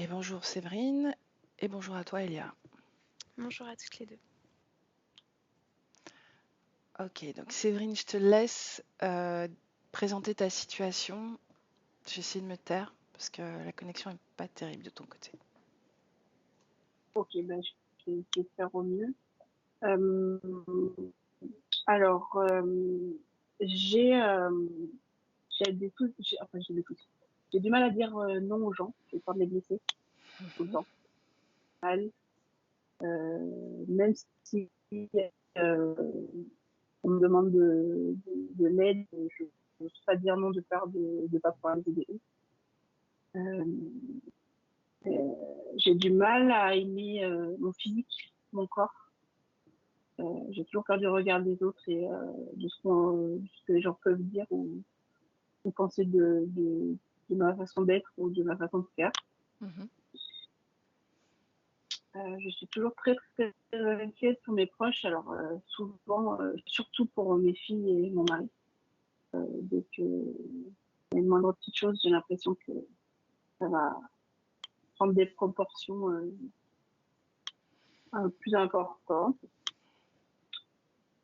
Et bonjour Séverine, et bonjour à toi Elia. Bonjour à toutes les deux. Ok, donc Séverine, je te laisse présenter ta situation. J'essaie de me taire parce que la connexion n'est pas terrible de ton côté. Ok, ben, je vais essayer de faire au mieux. Euh, alors, j'ai des soucis, enfin, j'ai des soucis. J'ai du mal à dire non aux gens. J'ai peur de les blesser tout le temps. Mal. Même si euh, on me demande de l'aide, je ne sais pas dire non de peur de ne pas pouvoir les aider. Euh, j'ai du mal à aimer mon physique, mon corps. J'ai toujours peur du regard des autres et de ce que les gens peuvent dire ou penser de ma façon d'être ou de ma façon de faire. Mhm. Je suis toujours très, très, très inquiète pour mes proches, alors souvent, surtout pour mes filles et mon mari. Dès qu'il y a une moindre petite chose, j'ai l'impression que ça va prendre des proportions plus importantes.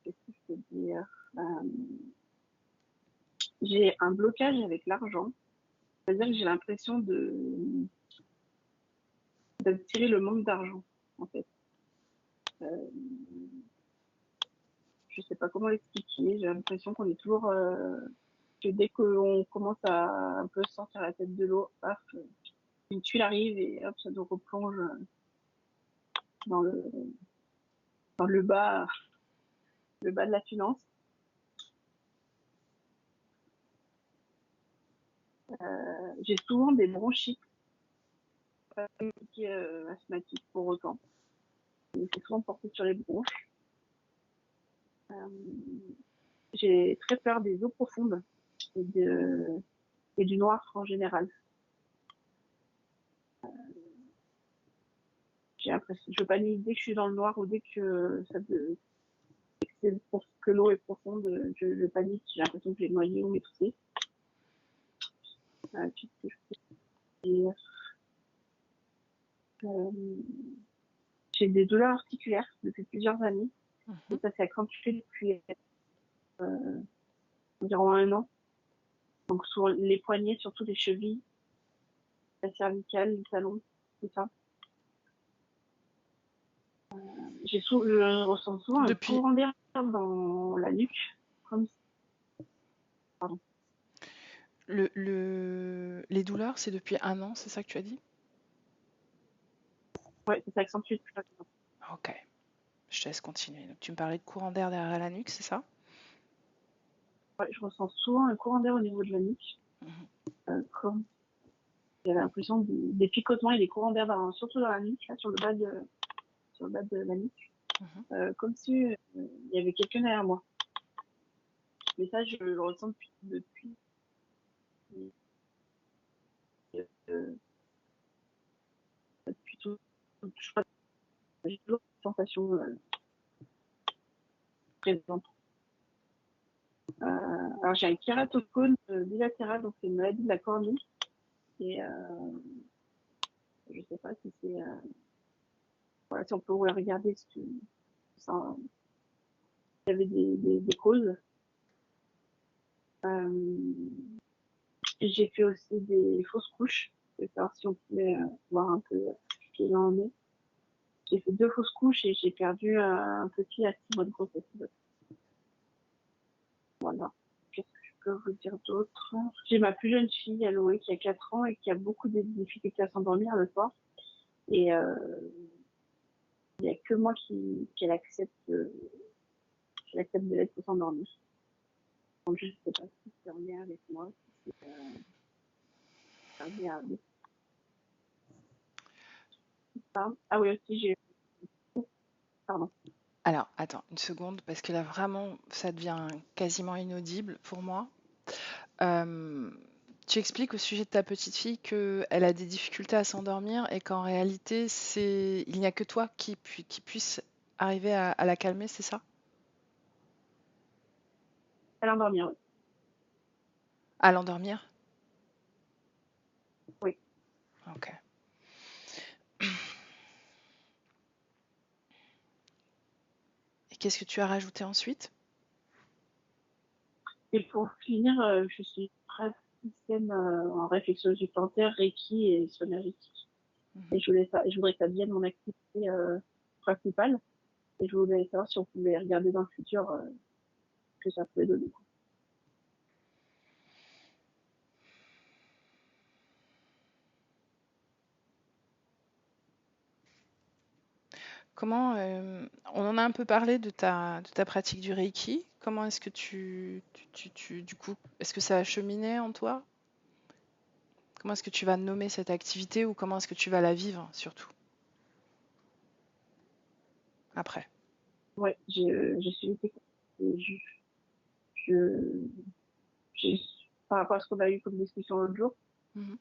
Qu'est-ce que je peux dire j'ai un blocage avec l'argent. C'est-à-dire que j'ai l'impression d'attirer le manque d'argent, en fait. Euh, je sais pas comment l'expliquer. J'ai l'impression qu'on est toujours que dès qu'on commence à un peu sortir la tête de l'eau, paf, une tuile arrive et hop, ça nous replonge dans dans le bas de la finance. J'ai souvent des bronchites, pas asthmatiques pour autant. C'est souvent porté sur les bronches. Euh, j'ai très peur des eaux profondes et du noir en général. J'ai l'impression, je panique dès que je suis dans le noir ou dès que que l'eau est profonde, je panique, j'ai l'impression que j'ai noyé ou m'étouffer. Qu'est-ce que je peux dire j'ai des douleurs articulaires depuis plusieurs années. Et ça s'est accentué depuis environ 1 an. Donc sur les poignets, surtout les chevilles, la cervicale, les talons, tout ça. Je ressens souvent un Depuis courant d'air dans la nuque, comme pardon. les douleurs, c'est depuis 1 an, c'est ça que tu as dit? Ouais, ça s'est accentué depuis 1 an. Ok, je te laisse continuer. Donc, tu me parlais de courant d'air derrière la nuque, c'est ça? Ouais, je ressens souvent un courant d'air au niveau de la nuque. Comme j'avais l'impression des picotements et des courants d'air surtout dans la nuque, là, sur le bas de la nuque. Comme si il y avait quelqu'un derrière moi. Mais ça, je le ressens depuis tout. Je crois que j'ai toujours cette sensation présente. Alors, j'ai un kératocone bilatéral, donc c'est une maladie de la cornée. Et je sais pas si c'est. Voilà, si on peut regarder ce que ça. Il y avait des causes. J'ai fait aussi des fausses couches. Je vais savoir si on pouvait voir un peu ce qu'il en est. J'ai fait 2 fausses couches et j'ai perdu un petit à 6 mois de grossesse. Voilà. Qu'est-ce que je peux vous dire d'autre? J'ai ma plus jeune fille, Aloé, qui a 4 ans et qui a beaucoup de difficultés à s'endormir le soir. Et il n'y a que moi qui accepte de l'aide pour s'endormir. Donc je ne sais pas si c'est en lien avec moi, si c'est agréable. Ah oui, aussi j'ai. Pardon. Alors, attends une seconde, parce que là, vraiment, ça devient quasiment inaudible pour moi. Euh, Tu expliques au sujet de ta petite fille qu'elle a des difficultés à s'endormir et qu'en réalité, il n'y a que toi qui puisse arriver à la calmer, c'est ça? À l'endormir, oui. À l'endormir? Oui. Ok. Qu'est-ce que tu as rajouté ensuite? Et pour finir, je suis praticienne en réflexologie plantaire, Reiki et soins énergétiques. Et je voudrais que ça devienne mon activité principale. Et je voulais savoir si on pouvait regarder dans le futur ce que ça pouvait donner. Comment, on en a un peu parlé de ta pratique du Reiki. Comment est-ce que du coup, est-ce que ça a cheminé en toi? Comment est-ce que tu vas nommer cette activité ou comment est-ce que tu vas la vivre surtout après? Ouais, j'ai suivi tes conseils. Je, j'ai- Par rapport à ce qu'on a eu comme discussion l'autre jour, Mhm.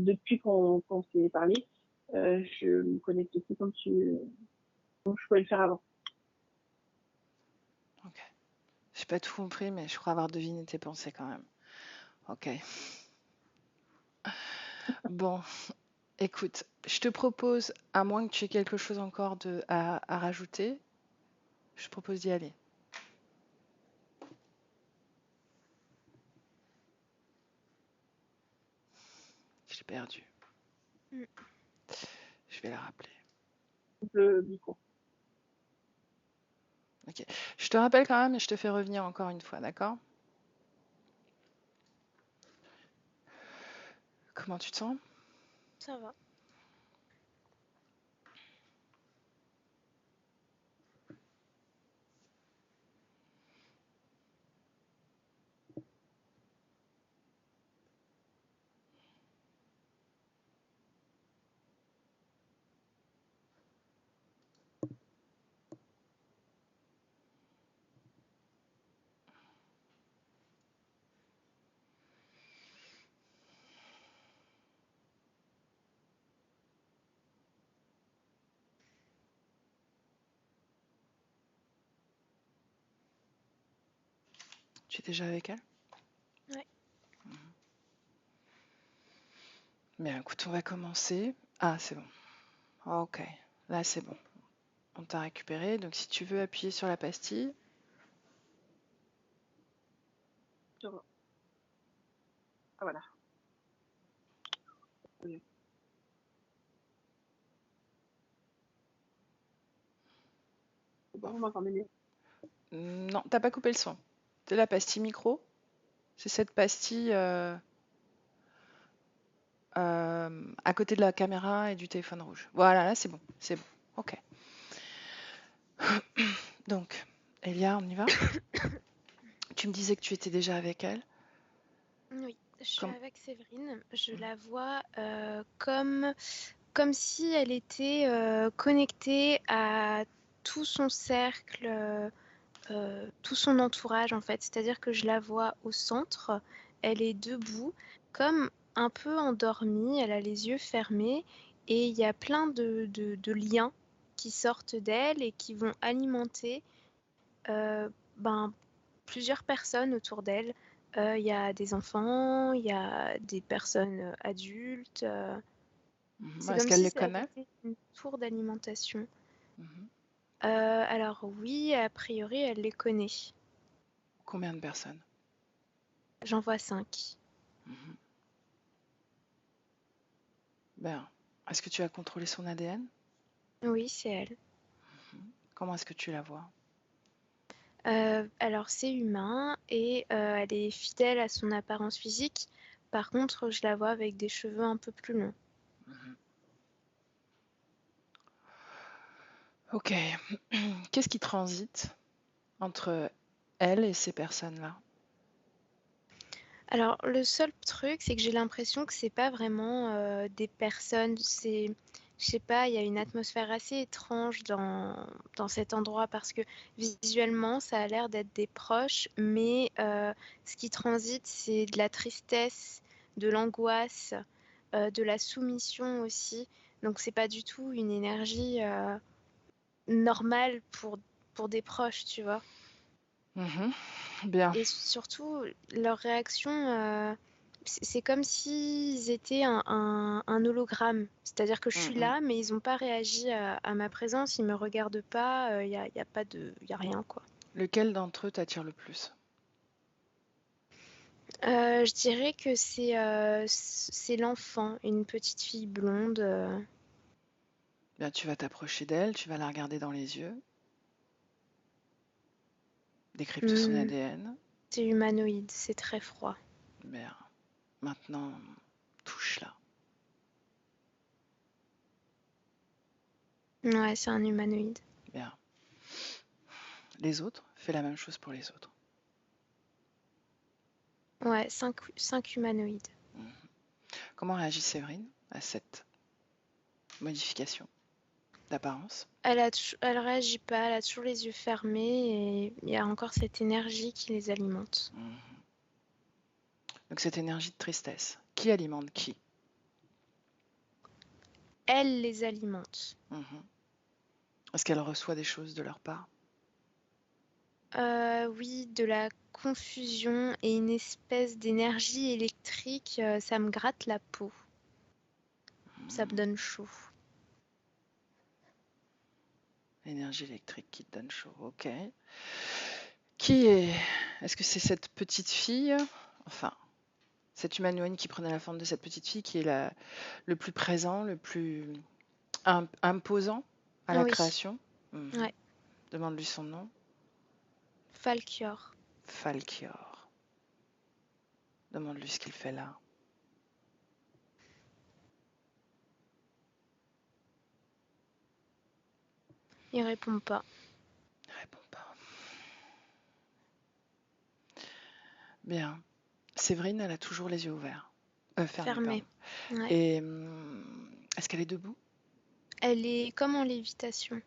depuis qu'on s'est parlé, je me connecte plus comme je pouvais le faire avant. Ok. J'ai pas tout compris, mais je crois avoir deviné tes pensées quand même. Ok. Bon, écoute, je te propose, à moins que tu aies quelque chose encore à rajouter, je te propose d'y aller. Je l'ai perdu. Mm. Je vais la rappeler. Le micro. Ok. Je te rappelle quand même et je te fais revenir encore une fois, d'accord? Comment tu te sens? Ça va. Tu es déjà avec elle? Ouais. Bien, écoute, on va commencer. Ah, c'est bon. Ok, là c'est bon. On t'a récupéré. Donc si tu veux appuyer sur la pastille, Ah voilà. C'est bon, vous m'entendez mieux? non, t'as pas coupé le son. C'est la pastille micro. C'est cette pastille à côté de la caméra et du téléphone rouge. Voilà, là c'est bon. C'est bon. Ok. Donc, Elia, on y va? Tu me disais que tu étais déjà avec elle. Oui, je suis Comme... avec Séverine. Je la vois comme si elle était connectée à tout son cercle, tout son entourage en fait. C'est-à-dire que je la vois au centre, elle est debout, comme un peu endormie, elle a les yeux fermés et il y a plein de liens qui sortent d'elle et qui vont alimenter euh, ben, plusieurs personnes autour d'elle. Il y a des enfants, il y a des personnes adultes. C'est Est-ce comme qu'elle si les ça connaît? était une tour d'alimentation. Mhm. Alors oui, a priori, elle les connaît. Combien de personnes? J'en vois 5. Mhm. Bien. Est-ce que tu as contrôlé son ADN? Oui, c'est elle. Comment est-ce que tu la vois? Alors c'est humain et elle est fidèle à son apparence physique. Par contre, je la vois avec des cheveux un peu plus longs. Mhm. Ok. Qu'est-ce qui transite entre elle et ces personnes-là? Alors le seul truc, c'est que j'ai l'impression que c'est pas vraiment des personnes. Je sais pas, il y a une atmosphère assez étrange dans cet endroit parce que visuellement, ça a l'air d'être des proches, mais ce qui transite, c'est de la tristesse, de l'angoisse, de la soumission aussi. Donc c'est pas du tout une énergie normale pour des proches, tu vois. Mhm. Bien. Et surtout, leur réaction, c'est comme s'ils étaient un hologramme. C'est-à-dire que je suis Mhm. là, mais ils n'ont pas réagi à ma présence, ils me regardent pas, y a pas y a rien, quoi. Lequel d'entre eux t'attire le plus? Je dirais que c'est l'enfant, une petite fille blonde. Bien, tu vas t'approcher d'elle, tu vas la regarder dans les yeux, décrypter son Hmm, ADN. c'est humanoïde, c'est très froid. Bien, maintenant, touche-la. Ouais, c'est un humanoïde. Bien. Les autres, fais la même chose pour les autres. Ouais, cinq humanoïdes. Mhm. Comment réagit Séverine à cette modification d'apparence? Elle réagit pas, elle a toujours les yeux fermés et il y a encore cette énergie qui les alimente. Mhm. Donc cette énergie de tristesse, qui alimente qui? Elle les alimente. Mhm. Est-ce qu'elle reçoit des choses de leur part? Oui, de la confusion et une espèce d'énergie électrique, ça me gratte la peau. Ça me Mhm. donne chaud. Énergie électrique qui te donne chaud, ok. Qui est... Est-ce que c'est cette petite fille, enfin, cet humanoïde qui prenait la forme de cette petite fille qui est le plus présent, le plus imposant à la Oui, création? Mhm. ouais. Demande-lui son nom. Falkior. Falkior. Demande-lui ce qu'il fait là. Il répond pas. Il répond pas. Bien. Séverine, elle a toujours les yeux ouverts. Fermés, Fermé. pardon. Ouais. Et est-ce qu'elle est debout? Elle est comme en lévitation.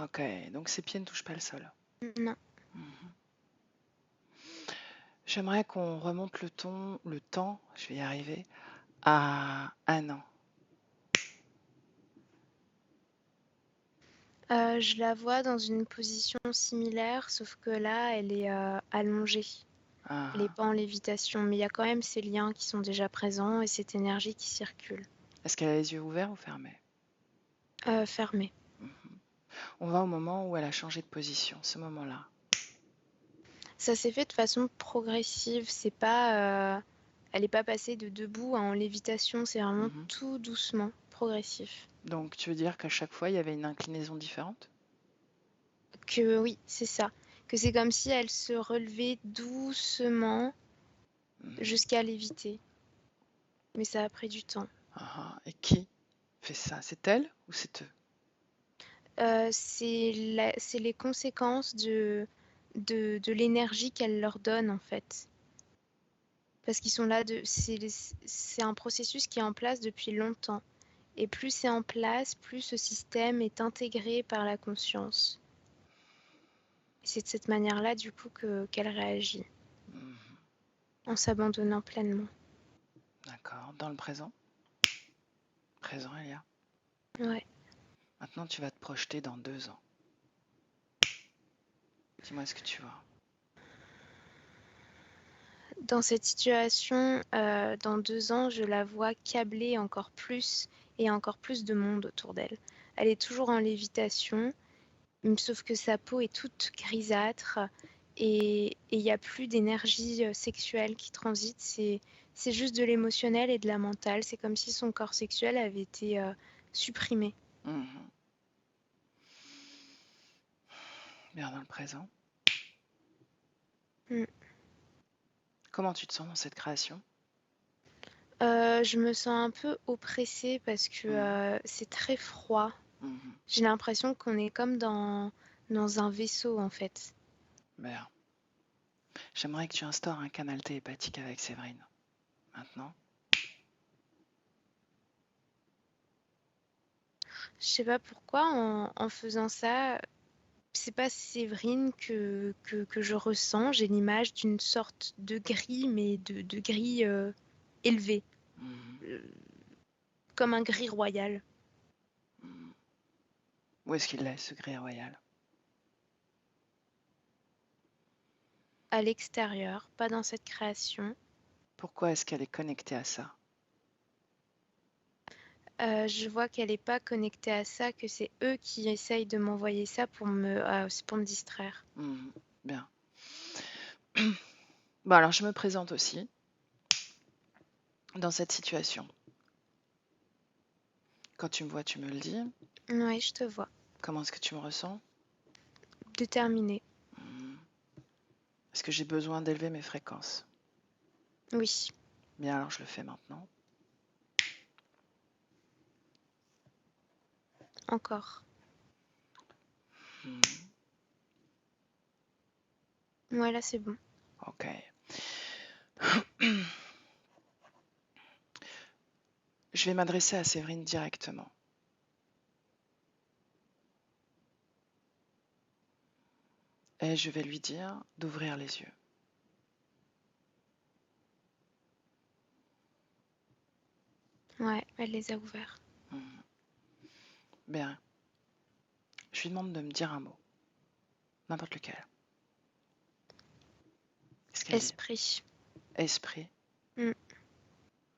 Ok, donc ses pieds ne touchent pas le sol. Non. Mhm. J'aimerais qu'on remonte le temps, je vais y arriver, à 1 an. Je la vois dans une position similaire, sauf que là, elle est allongée. Elle n'est Ah. pas en lévitation, mais il y a quand même ces liens qui sont déjà présents et cette énergie qui circule. Est-ce qu'elle a les yeux ouverts ou fermés? Fermée. Mhm. On va au moment où elle a changé de position, ce moment-là. Ça s'est fait de façon progressive. C'est pas, elle n'est pas passée de debout à en lévitation. C'est vraiment Mhm. tout doucement, progressif. Donc tu veux dire qu'à chaque fois, il y avait une inclinaison différente? Que oui, c'est ça. Que c'est comme si elle se relevait doucement Mhm. jusqu'à léviter. Mais ça a pris du temps. Ah. Et qui fait ça? C'est elle ou c'est eux? C'est les conséquences de l'énergie qu'elle leur donne en fait. Parce qu'ils sont là, c'est un processus qui est en place depuis longtemps. Et plus c'est en place, plus ce système est intégré par la conscience. Et c'est de cette manière-là, du coup, qu'elle réagit, Mhm. en s'abandonnant pleinement. D'accord. Dans le présent? Présent, Elia. Ouais. Maintenant, tu vas te projeter dans 2 ans. Dis-moi ce que tu vois. Dans cette situation, dans 2 ans, je la vois câblée encore plus et encore plus de monde autour d'elle. Elle est toujours en lévitation, sauf que sa peau est toute grisâtre et il n'y a plus d'énergie sexuelle qui transite. C'est juste de l'émotionnel et de la mentale. C'est comme si son corps sexuel avait été supprimé. Mhm. Bien dans le présent. Mm. Comment tu te sens dans cette création? Je me sens un peu oppressée parce que Mhm. c'est très froid. Mhm. J'ai l'impression qu'on est comme dans un vaisseau en fait. Bien. J'aimerais que tu instaures un canal télépathique avec Séverine. Maintenant. Je sais pas pourquoi en faisant ça, c'est pas Séverine que je ressens. J'ai l'image d'une sorte de gris, mais de gris élevé, Mhm. euh, comme un gris royal. Mhm. Où est-ce qu'il est, ce gris royal? À l'extérieur, pas dans cette création. Pourquoi est-ce qu'elle est connectée à ça? Je vois qu'elle n'est pas connectée à ça, que c'est eux qui essayent de m'envoyer ça pour me distraire. Bien. Bon, alors je me présente aussi dans cette situation. Quand tu me vois, tu me le dis. Oui, je te vois. Comment est-ce que tu me ressens? Déterminée. Est-ce que j'ai besoin d'élever mes fréquences? Oui. Bien, alors je le fais maintenant. Encore. Hmm, Voilà, c'est bon. Ok. Je vais m'adresser à Séverine directement. Et je vais lui dire d'ouvrir les yeux. Ouais, elle les a ouverts. Bien. Je lui demande de me dire un mot. N'importe lequel. Qu'est-ce qu'elle dit? Esprit. Esprit. Mm.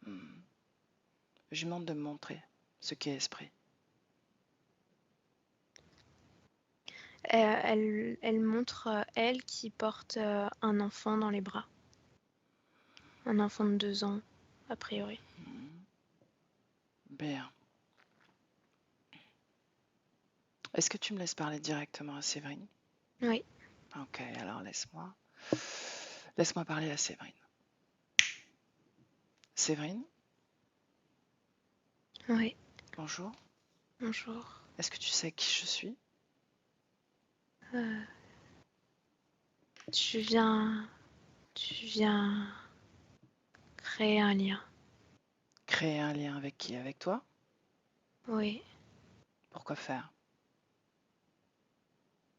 Hmm. Je lui demande de me montrer ce qu'est esprit. Elle montre, elle qui porte un enfant dans les bras. Un enfant de 2 ans, a priori. Bien. Est-ce que tu me laisses parler directement à Séverine? Oui. Ok, alors laisse-moi parler à Séverine. Séverine, Oui. bonjour. Bonjour. Est-ce que tu sais qui je suis? Tu viens créer un lien. Créer un lien avec qui? Avec toi? Oui. Pourquoi faire?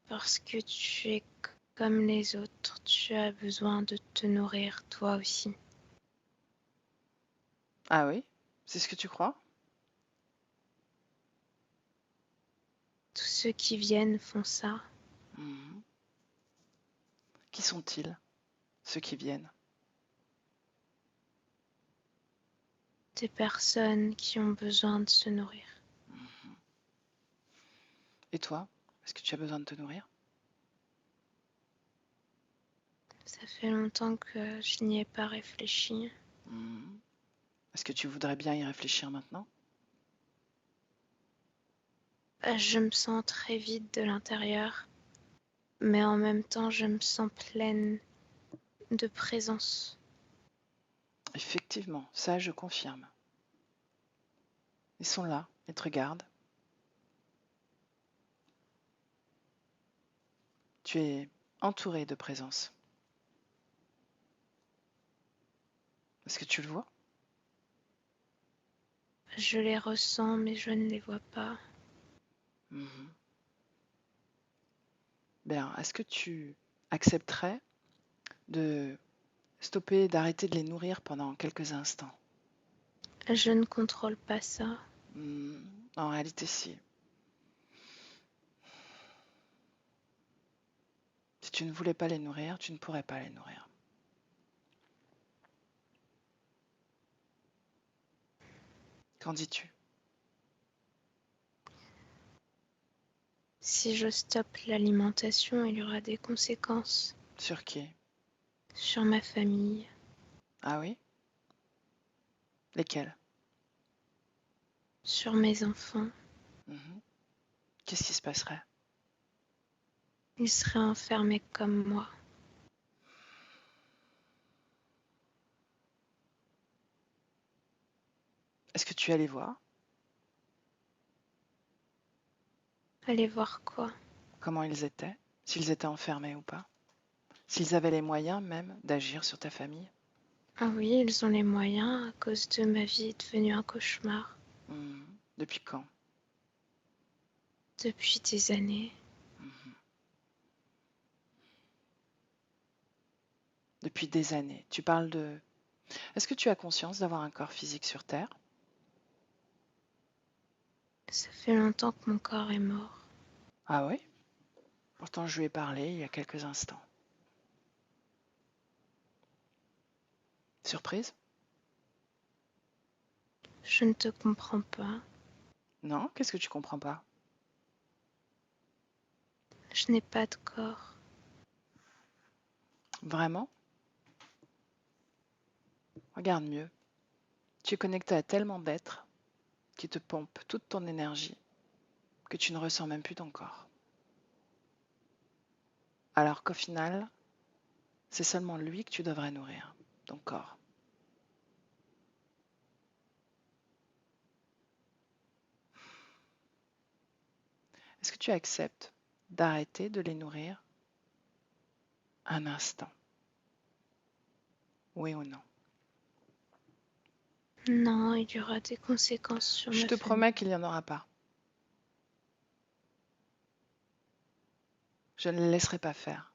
Parce que tu es comme les autres. Tu as besoin de te nourrir, toi aussi. Ah oui? C'est ce que tu crois? Tous ceux qui viennent font ça. Mhm. Qui sont-ils, ceux qui viennent? Des personnes qui ont besoin de se nourrir. Et toi? Est-ce que tu as besoin de te nourrir? Ça fait longtemps que je n'y ai pas réfléchi. Mhm. Est-ce que tu voudrais bien y réfléchir maintenant? Je me sens très vide de l'intérieur, mais en même temps, je me sens pleine de présence. Effectivement, ça je confirme. Ils sont là, ils te regardent. Tu es entouré de présence. Est-ce que tu le vois? Je les ressens, mais je ne les vois pas. Mhm. Bien, est-ce que tu accepterais de stopper, d'arrêter de les nourrir pendant quelques instants? Je ne contrôle pas ça. En réalité, si. Si tu ne voulais pas les nourrir, tu ne pourrais pas les nourrir. Qu'en dis-tu? Si je stoppe l'alimentation, il y aura des conséquences Sur qui? sur ma famille, Ah oui? Lesquels? sur mes enfants. Mhm. Qu'est-ce qui se passerait? Ils seraient enfermés comme moi. Est-ce que tu es allé voir Allez voir quoi? comment ils étaient? S'ils étaient enfermés ou pas? S'ils avaient les moyens même d'agir sur ta famille? Ah oui, ils ont les moyens. À cause de ma vie est devenue un cauchemar. Depuis quand? Depuis des années. Depuis des années. Tu parles de... Est-ce que tu as conscience d'avoir un corps physique sur Terre? Ça fait longtemps que mon corps est mort. Ah oui? Pourtant, je lui ai parlé il y a quelques instants. Surprise? Je ne te comprends pas. Non? Qu'est-ce que tu comprends pas? Je n'ai pas de corps. Vraiment? Regarde mieux. Tu es connecté à tellement d'êtres qui te pompent toute ton énergie que tu ne ressens même plus ton corps. Alors qu'au final, c'est seulement lui que tu devrais nourrir, ton corps. Est-ce que tu acceptes d'arrêter de les nourrir un instant? Oui ou non? Non, il y aura des conséquences sur Je ma te famille. promets qu'il n'y en aura pas. Je ne les laisserai pas faire.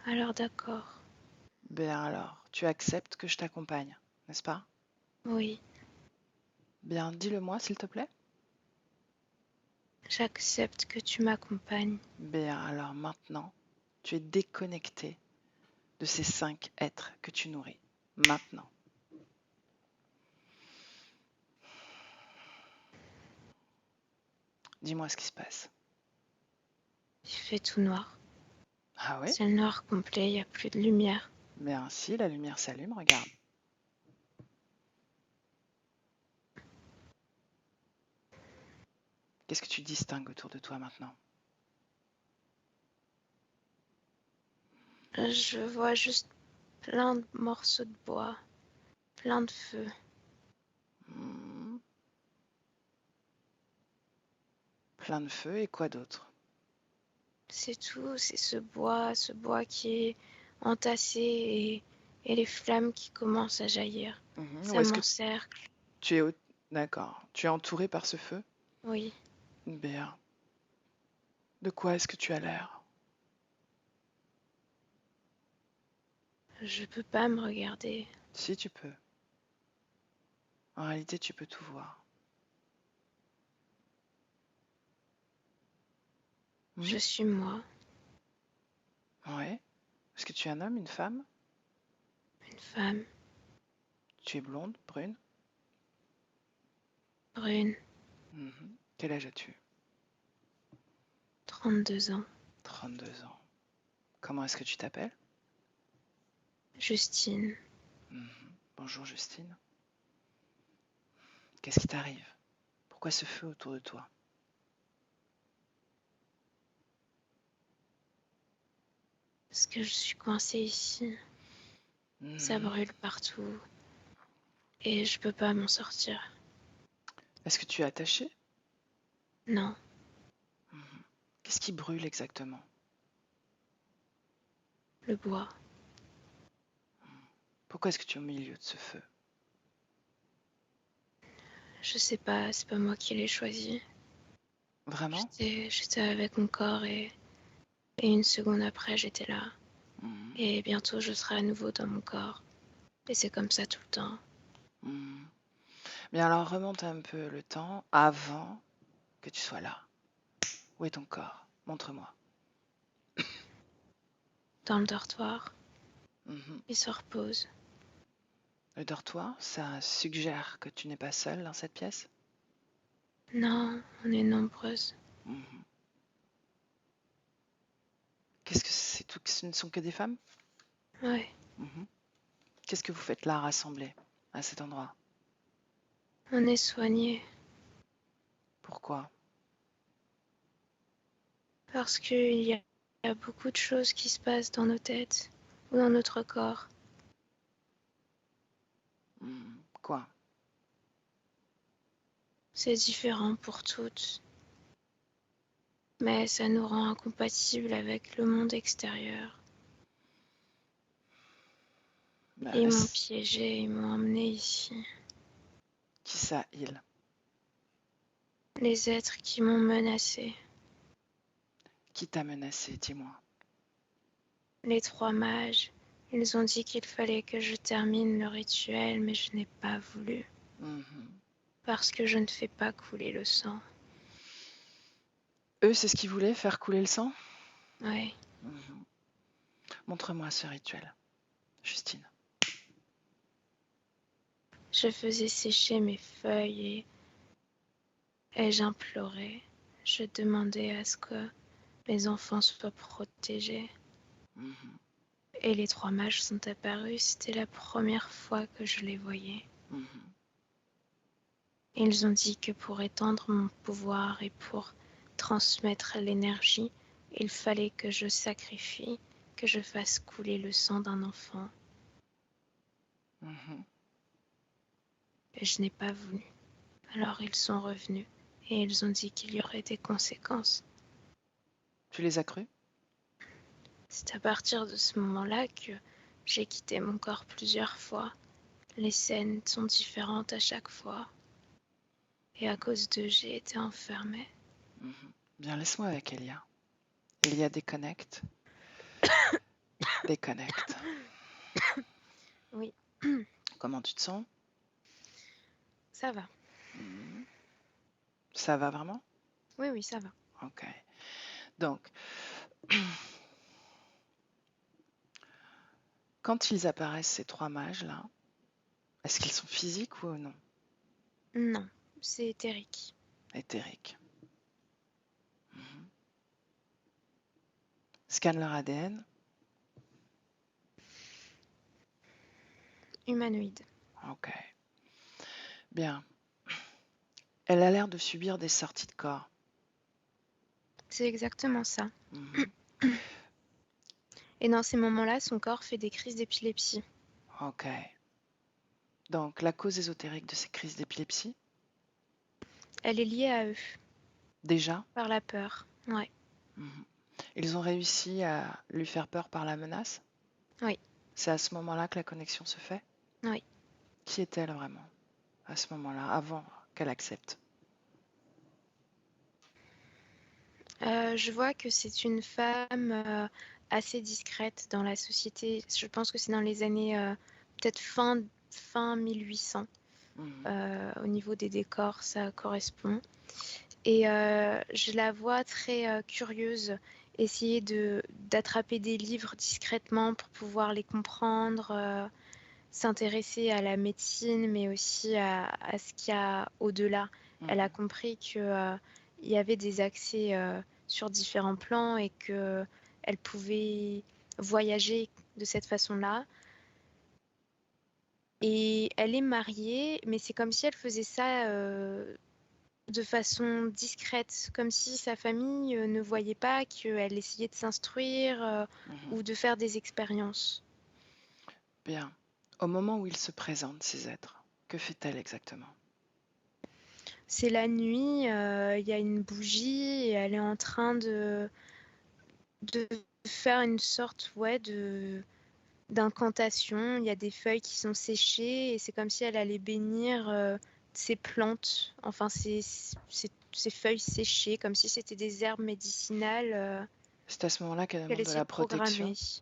Alors d'accord. Bien alors, tu acceptes que je t'accompagne, n'est-ce pas? Oui, Bien, dis-le-moi s'il te plaît. j'accepte que tu m'accompagnes. Bien alors maintenant, tu es déconnecté de ces 5 êtres que tu nourris. Maintenant. Dis-moi ce qui se passe. Il fait tout noir. Ah oui? C'est le noir complet, il n'y a plus de lumière. Bien si, la lumière s'allume, regarde. Qu'est-ce que tu distingues autour de toi maintenant? Je vois juste plein de morceaux de bois, plein de feu. Hmm, plein de feu et quoi d'autre? C'est tout, c'est ce bois qui est entassé et les flammes qui commencent à jaillir. Où Ça est-ce que m'encercle, tu es D'accord. Tu es entouré par ce feu? oui. Bien. De quoi est-ce que tu as l'air? Je peux pas me regarder. Si tu peux. En réalité, tu peux tout voir. Je Hmm. suis moi, Ouais. Est-ce que tu es un homme, une femme? une femme Tu es blonde, brune? brune, Mhm. Quel âge as-tu? 32 ans. 32 ans. Comment est-ce que tu t'appelles? Justine, Mhm. Bonjour Justine. Qu'est-ce qui t'arrive? Pourquoi ce feu autour de toi? parce que je suis coincée ici. Ça Mhm. brûle partout et je peux pas m'en sortir. Est-ce que tu es attaché? Non, Mhm. Qu'est-ce qui brûle exactement? le bois. Pourquoi est-ce que tu es au milieu de ce feu? Je sais pas, c'est pas moi qui l'ai choisi. Vraiment? J'étais avec mon corps et une seconde après j'étais là. Mhm. Et bientôt je serai à nouveau dans mon corps. Et c'est comme ça tout le temps. Mhm. Bien alors remonte un peu le temps avant que tu sois là. Où est ton corps? Montre-moi. Dans le dortoir, Mhm. il se repose. Le dortoir, ça suggère que tu n'es pas seule dans cette pièce? Non, on est nombreuses. Mhm. Qu'est-ce que c'est tout? Ce ne sont que des femmes? Ouais, Mhm. Qu'est-ce que vous faites là rassemblés à cet endroit? on est soigné. Pourquoi? Parce qu'il y a beaucoup de choses qui se passent dans nos têtes ou dans notre corps. Mhm. Quoi? C'est différent pour toutes. Mais ça nous rend incompatibles avec le monde extérieur. Bah, Ils m'ont piégé, ils m'ont emmené ici. qui ça, il? Les êtres qui m'ont menacé. Qui t'a menacé? Dis-moi. Les 3 mages. Ils ont dit qu'il fallait que je termine le rituel, mais je n'ai pas voulu. Mhm. Parce que je ne fais pas couler le sang. Eux, c'est ce qu'ils voulaient, faire couler le sang? Ouais, Mhm. Montre-moi ce rituel. Justine. Je faisais sécher mes feuilles et j'implorais. Je demandais à ce que mes enfants soient protégés. Mhm, Et les 3 mages sont apparus. C'était la première fois que je les voyais. mhm, Ils ont dit que pour étendre mon pouvoir et pour transmettre l'énergie, il fallait que je sacrifie, que je fasse couler le sang d'un enfant. mhm. Et je n'ai pas voulu. Alors ils sont revenus et ils ont dit qu'il y aurait des conséquences. Tu les as crus? C'est à partir de ce moment-là que j'ai quitté mon corps plusieurs fois. Les scènes sont différentes à chaque fois. Et à cause d'eux, j'ai été enfermée. Mhm. Bien, laisse-moi avec Elia. Elia, déconnecte. Déconnecte. Oui, Comment tu te sens? ça va. Mhm. Ça va vraiment? Oui, oui, ça va. Ok. Donc, quand ils apparaissent, ces 3 mages-là, est-ce qu'ils sont physiques ou non? Non, c'est éthérique. Éthériques. Mhm. Scanne leur ADN. Humanoïde. Ok. Bien. Elle a l'air de subir des sorties de corps. C'est exactement ça. Mhm. Et dans ces moments-là, son corps fait des crises d'épilepsie. Ok. Donc, la cause ésotérique de ces crises d'épilepsie, Elle est liée à eux, déjà, par la peur. Ouais, mhm. Ils ont réussi à lui faire peur par la menace. oui, C'est à ce moment-là que la connexion se fait. oui. Qui est-elle vraiment à ce moment-là, avant qu'elle accepte? Je vois que c'est une femme assez discrète dans la société. Je pense que c'est dans les années peut-être fin 1800. Mhm. Au niveau des décors, ça correspond. Et je la vois très curieuse, essayer d'attraper des livres discrètement pour pouvoir les comprendre, s'intéresser à la médecine, mais aussi à ce qu'il y a au-delà. Elle a Mhm. compris que il y avait des accès sur différents plans et que elle pouvait voyager de cette façon-là. Et elle est mariée, mais c'est comme si elle faisait ça de façon discrète, comme si sa famille ne voyait pas qu'elle essayait de s'instruire Mhm. ou de faire des expériences. Bien. Au moment où ils se présentent, ces êtres, que fait-elle exactement? C'est la nuit, il y a une bougie et elle est en train de faire une sorte d'incantation. Il y a des feuilles qui sont séchées et c'est comme si elle allait bénir ces plantes, enfin ces feuilles séchées, comme si c'était des herbes médicinales C'est à ce moment-là qu'elle qu'elle demande de essayait la de programmer. protection.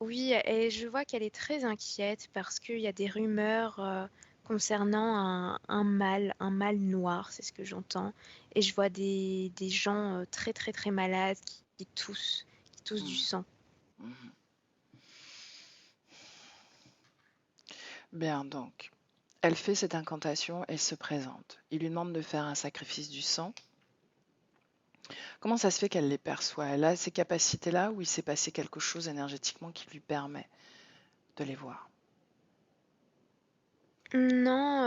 Oui, et je vois qu'elle est très inquiète parce qu'il y a des rumeurs concernant un mal noir, c'est ce que j'entends. Et je vois des gens très très très malades qui toussent du Mhm. sang. Mhm. Bien, donc, elle fait cette incantation, elle se présente. Il lui demande de faire un sacrifice du sang. Comment ça se fait qu'elle les perçoit? Elle a ces capacités-là ou il s'est passé quelque chose énergétiquement qui lui permet de les voir? Non,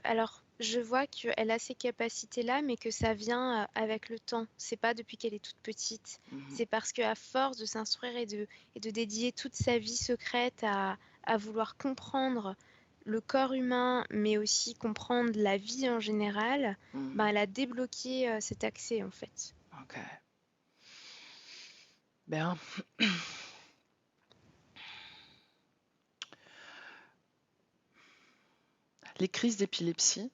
alors je vois qu'elle a ces capacités-là, mais que ça vient avec le temps. C'est pas depuis qu'elle est toute petite. Mhm. C'est parce qu'à force de s'instruire et de dédier toute sa vie secrète à vouloir comprendre le corps humain, mais aussi comprendre la vie en général, ben, Mhm. elle a débloqué cet accès en fait. Ok. Bien. Les crises d'épilepsie,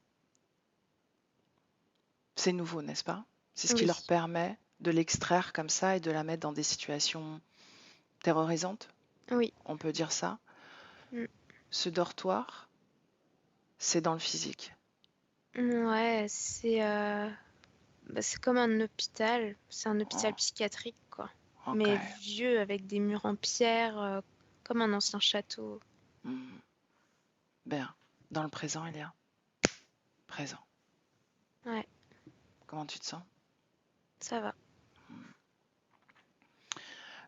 c'est nouveau, n'est-ce pas? C'est ce qui leur Oui, permet de l'extraire comme ça et de la mettre dans des situations terrorisantes, oui. on peut dire ça. Mm. Ce dortoir, c'est dans le physique. Ouais, c'est comme un hôpital. C'est un hôpital Oh, psychiatrique, quoi. ok. Mais vieux, avec des murs en pierre, comme un ancien château. Hmm. Bien. Dans le présent, Elia. Présent. Ouais, Comment tu te sens? ça va.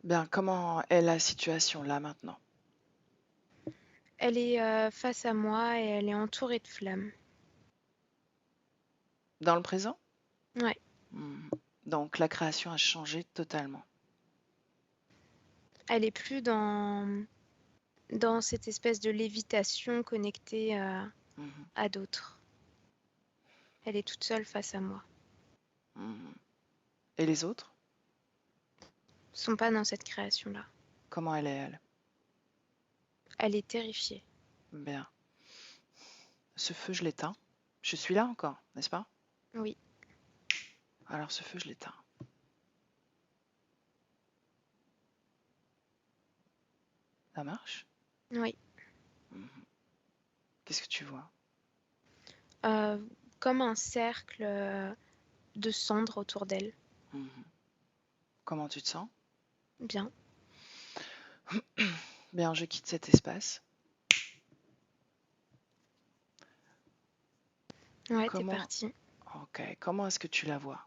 Bien. Comment est la situation là maintenant? Elle est face à moi et elle est entourée de flammes. Dans le présent? Ouais, Hmm. Donc la création a changé totalement. elle est plus dans cette espèce de lévitation connectée Mhm. à d'autres. Elle est toute seule face à moi. Mhm. Et les autres? Ils sont pas dans cette création-là. Comment elle est, elle? Elle est terrifiée. Bien. Ce feu, je l'éteins. Je suis là encore, n'est-ce pas? Oui, Alors ce feu, je l'éteins. Ça marche? oui. Mhm. Qu'est-ce que tu vois? Euh, Comme un cercle de cendres autour d'elle. Mhm. Comment tu te sens? Bien. Bien, je quitte cet espace. Ouais, t'es Comment, partie. ok, comment est-ce que tu la vois?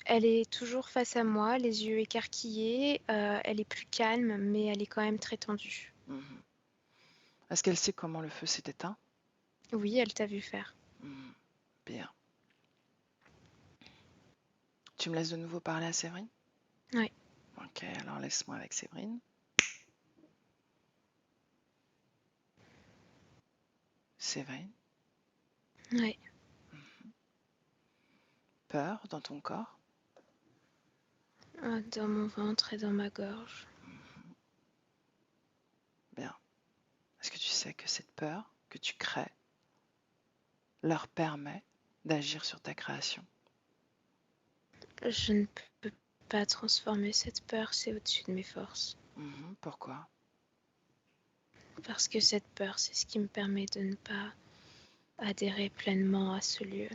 Elle est toujours face à moi, les yeux écarquillés. Elle est plus calme, mais elle est quand même très tendue. Mhm. Est-ce qu'elle sait comment le feu s'est éteint? Oui, elle t'a vu faire. Mhm. Bien. Tu me laisses de nouveau parler à Séverine? Ouais. Ok, alors laisse-moi avec Séverine. Séverine, Ouais. peur dans ton corps? Dans mon ventre et dans ma gorge. Bien. Est-ce que tu sais que cette peur que tu crées leur permet d'agir sur ta création? Je ne peux pas transformer cette peur, c'est au-dessus de mes forces. Mhm. Pourquoi? Parce que cette peur, c'est ce qui me permet de ne pas adhérer pleinement à ce lieu.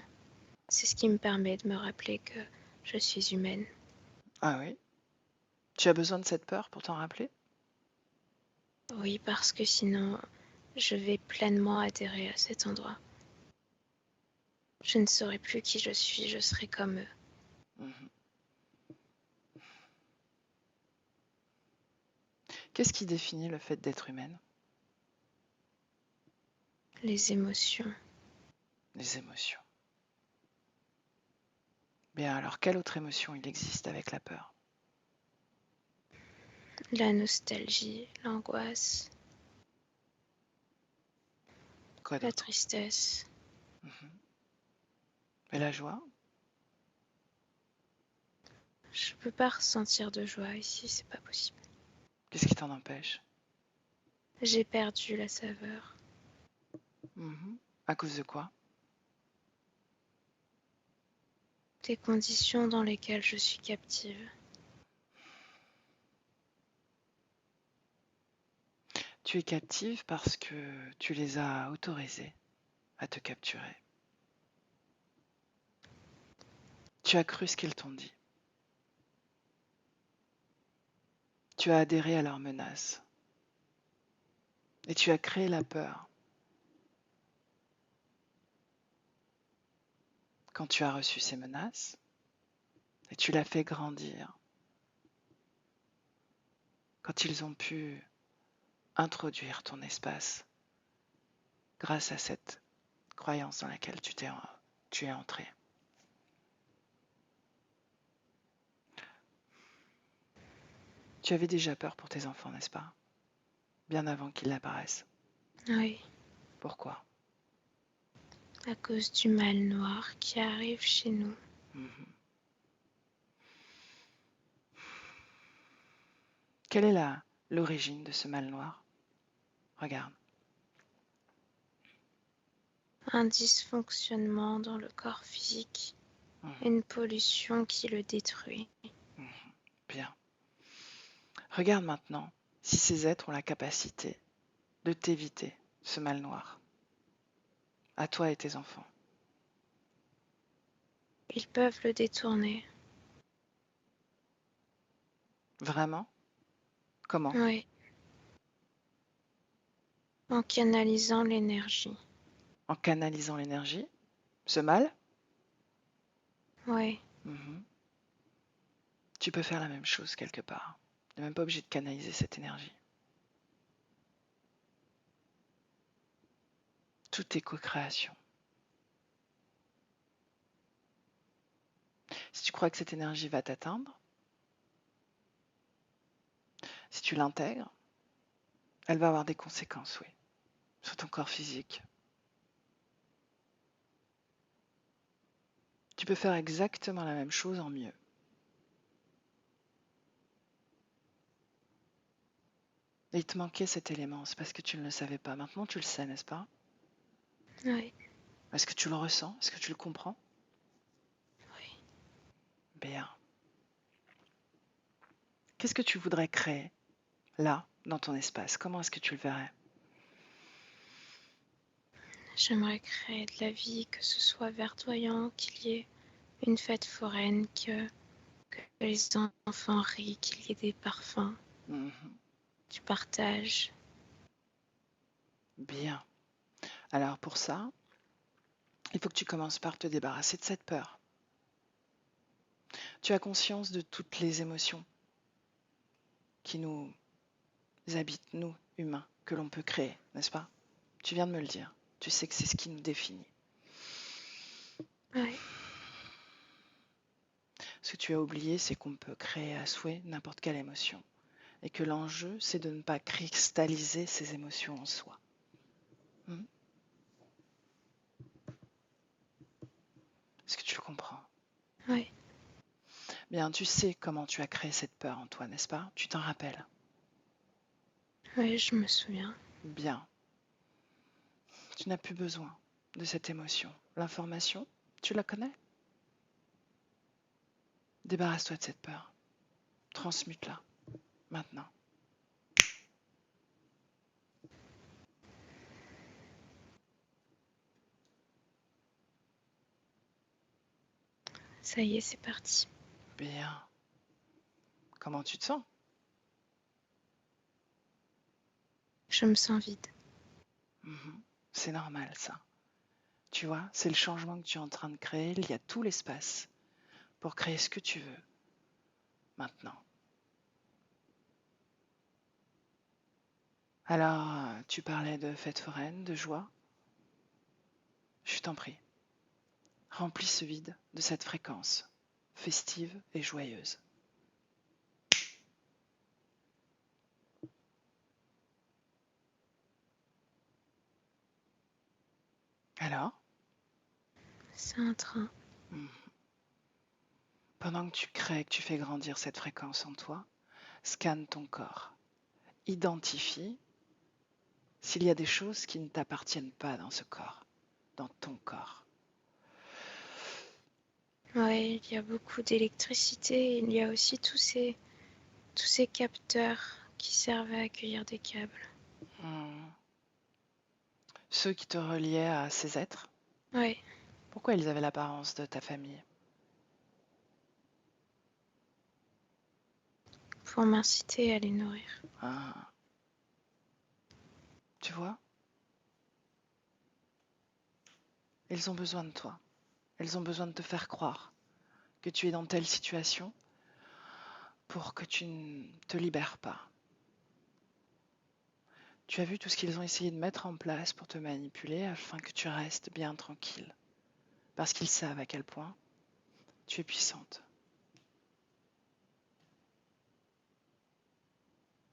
C'est ce qui me permet de me rappeler que je suis humaine. Ah oui? Tu as besoin de cette peur pour t'en rappeler? Oui, parce que sinon, je vais pleinement adhérer à cet endroit. Je ne saurais plus qui je suis, je serai comme eux. Mhm. Qu'est-ce qui définit le fait d'être humaine? Les émotions. Les émotions. Bien, alors quelle autre émotion il existe avec la peur? La nostalgie, l'angoisse, Quoi la d'autre? tristesse. Mhm. Et la joie? Je peux pas ressentir de joie ici, c'est pas possible. Qu'est-ce qui t'en empêche? J'ai perdu la saveur. Mhm. À cause de quoi? Des conditions dans lesquelles je suis captive. Tu es captive parce que tu les as autorisés à te capturer. Tu as cru ce qu'ils t'ont dit. Tu as adhéré à leurs menaces. Et tu as créé la peur. Quand tu as reçu ces menaces, et tu l'as fait grandir, quand ils ont pu introduire ton espace grâce à cette croyance dans laquelle tu es entré. Tu avais déjà peur pour tes enfants, n'est-ce pas? Bien avant qu'ils apparaissent. Oui, Pourquoi? à cause du mal noir qui arrive chez nous. Mhm. Quelle est l'origine de ce mal noir? Regarde. Un dysfonctionnement dans le corps physique, Mhm. une pollution qui le détruit. Mhm. Bien. Regarde maintenant si ces êtres ont la capacité de t'éviter ce mal noir, à toi et tes enfants. Ils peuvent le détourner. Vraiment? Comment? Oui, en canalisant l'énergie. En canalisant l'énergie? Ce mal? Oui, Mhm. Tu peux faire la même chose quelque part. Tu n'es même pas obligé de canaliser cette énergie. Tout est co-création. Si tu crois que cette énergie va t'atteindre, si tu l'intègres, elle va avoir des conséquences, oui, sur ton corps physique. Tu peux faire exactement la même chose en mieux. Et il te manquait cet élément, c'est parce que tu ne le savais pas. Maintenant, tu le sais, n'est-ce pas? oui, Est-ce que tu le ressens? Est-ce que tu le comprends? oui. Bien. Qu'est-ce que tu voudrais créer, là, dans ton espace? Comment est-ce que tu le verrais? J'aimerais créer de la vie, que ce soit verdoyant, qu'il y ait une fête foraine, que les enfants rient, qu'il y ait des parfums, Mhm. du partage. Bien. Alors pour ça, il faut que tu commences par te débarrasser de cette peur. Tu as conscience de toutes les émotions qui nous habitent, nous, humains, que l'on peut créer, n'est-ce pas? Tu viens de me le dire. Tu sais que c'est ce qui nous définit. Oui, Ce que tu as oublié, c'est qu'on peut créer à souhait n'importe quelle émotion. Et que l'enjeu, c'est de ne pas cristalliser ces émotions en soi. Hmm. Est-ce que tu le comprends? oui, Bien, tu sais comment tu as créé cette peur en toi, n'est-ce pas? Tu t'en rappelles? oui, je me souviens. Bien. Tu n'as plus besoin de cette émotion. L'information, tu la connais? Débarrasse-toi de cette peur. Transmute-la, maintenant. Ça y est, c'est parti. Bien. Comment tu te sens? Je me sens vide. Mhm. C'est normal, ça. Tu vois, c'est le changement que tu es en train de créer. Il y a tout l'espace pour créer ce que tu veux, maintenant. Alors, tu parlais de fête foraine, de joie. Je t'en prie, remplis ce vide de cette fréquence festive et joyeuse. Alors, C'est un train. mhm, pendant que tu crées, que tu fais grandir cette fréquence en toi, scanne ton corps. Identifie s'il y a des choses qui ne t'appartiennent pas dans ce corps, dans ton corps. Oui, il y a beaucoup d'électricité. Il y a aussi tous ces capteurs qui servent à accueillir des câbles. Hmm. Ceux qui te reliaient à ces êtres, Oui, pourquoi ils avaient l'apparence de ta famille? pour m'inciter à les nourrir. Ah, tu vois, ils ont besoin de toi. Ils ont besoin de te faire croire que tu es dans telle situation pour que tu ne te libères pas. Tu as vu tout ce qu'ils ont essayé de mettre en place pour te manipuler afin que tu restes bien tranquille. Parce qu'ils savent à quel point tu es puissante.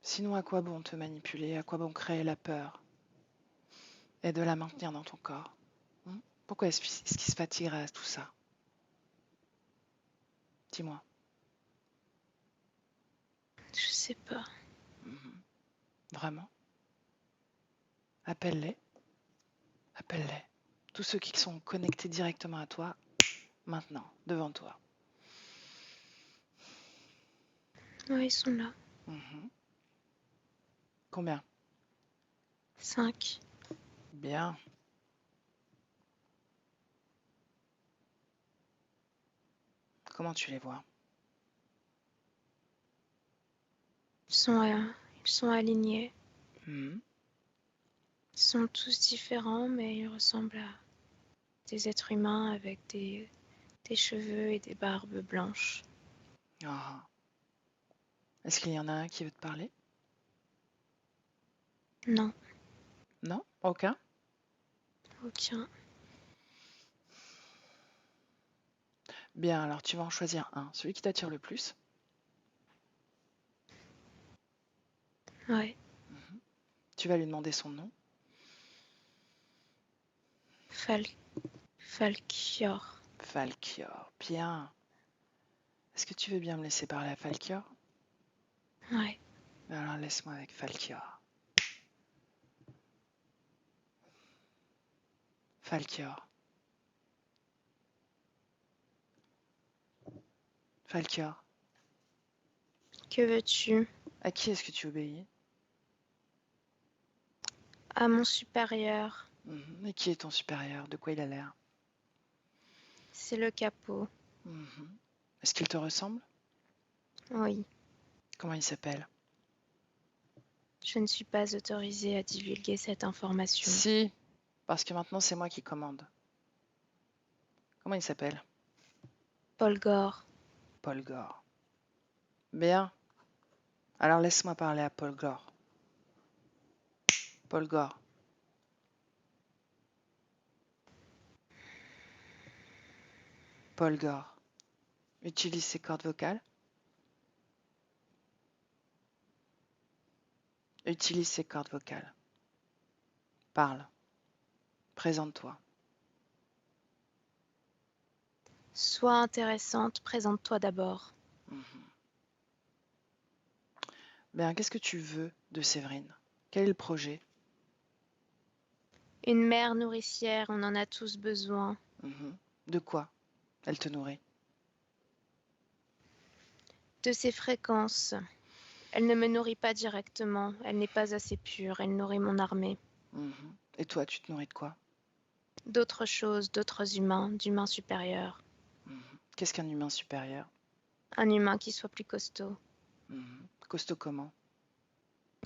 Sinon, à quoi bon te manipuler? À quoi bon créer la peur et de la maintenir dans ton corps? Pourquoi est-ce qu'ils se fatigueraient à tout ça? Dis-moi. Je sais pas. Mhm. Vraiment? Appelle-les. Appelle-les. Tous ceux qui sont connectés directement à toi, maintenant, devant toi. Oui, ils sont là. Mhm. Combien? 5. Bien. Comment tu les vois? Ils sont Ils sont alignés. Mhm. Ils sont tous différents, mais ils ressemblent à des êtres humains avec des cheveux et des barbes blanches. Ah. Est-ce qu'il y en a un qui veut te parler? Non, Non? Aucun? aucun. Bien, alors tu vas en choisir un, celui qui t'attire le plus. Ouais. Mhm. Tu vas lui demander son nom. Fal Falkior. Falkior. Bien. Est-ce que tu veux bien me laisser parler à Falkior? Ouais. Alors laisse-moi avec Falkior. Falkior. Falkior. Que veux-tu? À qui est-ce que tu obéis? À mon supérieur. Mhm. Et qui est ton supérieur? De quoi il a l'air? C'est le capot. Mhm. Est-ce qu'il te ressemble? Oui. Comment il s'appelle? Je ne suis pas autorisée à divulguer cette information. Si, parce que maintenant c'est moi qui commande. Comment il s'appelle? Paul Gore. Paul Gore. Bien. Alors laisse-moi parler à Paul Gore. Paul Gore. Paul Gore. Utilise ses cordes vocales. Utilise ses cordes vocales. Parle. Présente-toi. Sois intéressante, présente-toi d'abord. Mhm. Bien, qu'est-ce que tu veux de Séverine? Quel est le projet? Une mère nourricière, on en a tous besoin. Mhm. De quoi elle te nourrit? De ses fréquences. Elle ne me nourrit pas directement, elle n'est pas assez pure, elle nourrit mon armée. Mhm. Et toi, tu te nourris de quoi? D'autres choses, d'autres humains, d'humains supérieurs. Mhm. Qu'est-ce qu'un humain supérieur? Un humain qui soit plus costaud. Mhm. Costaud comment?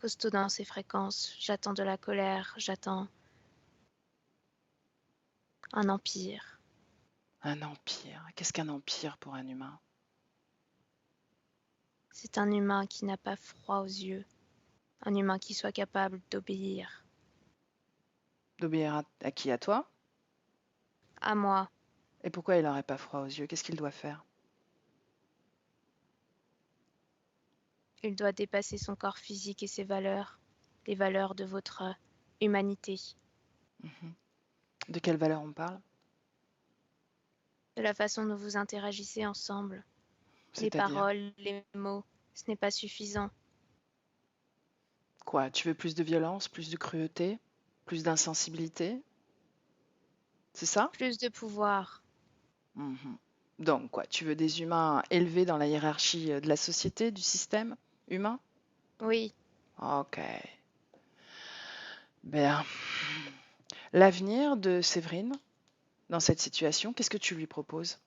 Costaud dans ses fréquences. J'attends de la colère, j'attends un empire. Un empire. Qu'est-ce qu'un empire pour un humain? C'est un humain qui n'a pas froid aux yeux. Un humain qui soit capable d'obéir. D'obéir à qui? À toi? À moi. Et pourquoi il n'aurait pas froid aux yeux? Qu'est-ce qu'il doit faire? Il doit dépasser son corps physique et ses valeurs. Les valeurs de votre humanité. Mhm. De quelle valeur on parle? De la façon dont vous interagissez ensemble. Les C'est-à-dire? paroles, les mots, ce n'est pas suffisant. Quoi? Tu veux plus de violence, plus de cruauté, plus d'insensibilité? C'est ça? Plus de pouvoir. Mhm. Donc, quoi? Tu veux des humains élevés dans la hiérarchie de la société, du système humain? Oui, Ok. Bien. L'avenir de Séverine dans cette situation, qu'est-ce que tu lui proposes?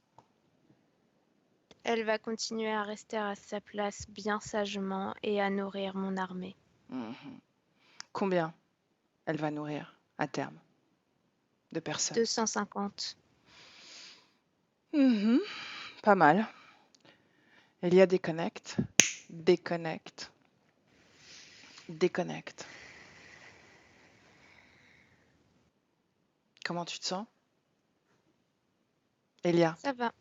elle va continuer à rester à sa place bien sagement et à nourrir mon armée. Mhm. Combien elle va nourrir à terme de personnes? 250. Mhm. Pas mal. Il y a des connects, déconnecte, déconnecte. Comment tu te sens? Elia? Ça va.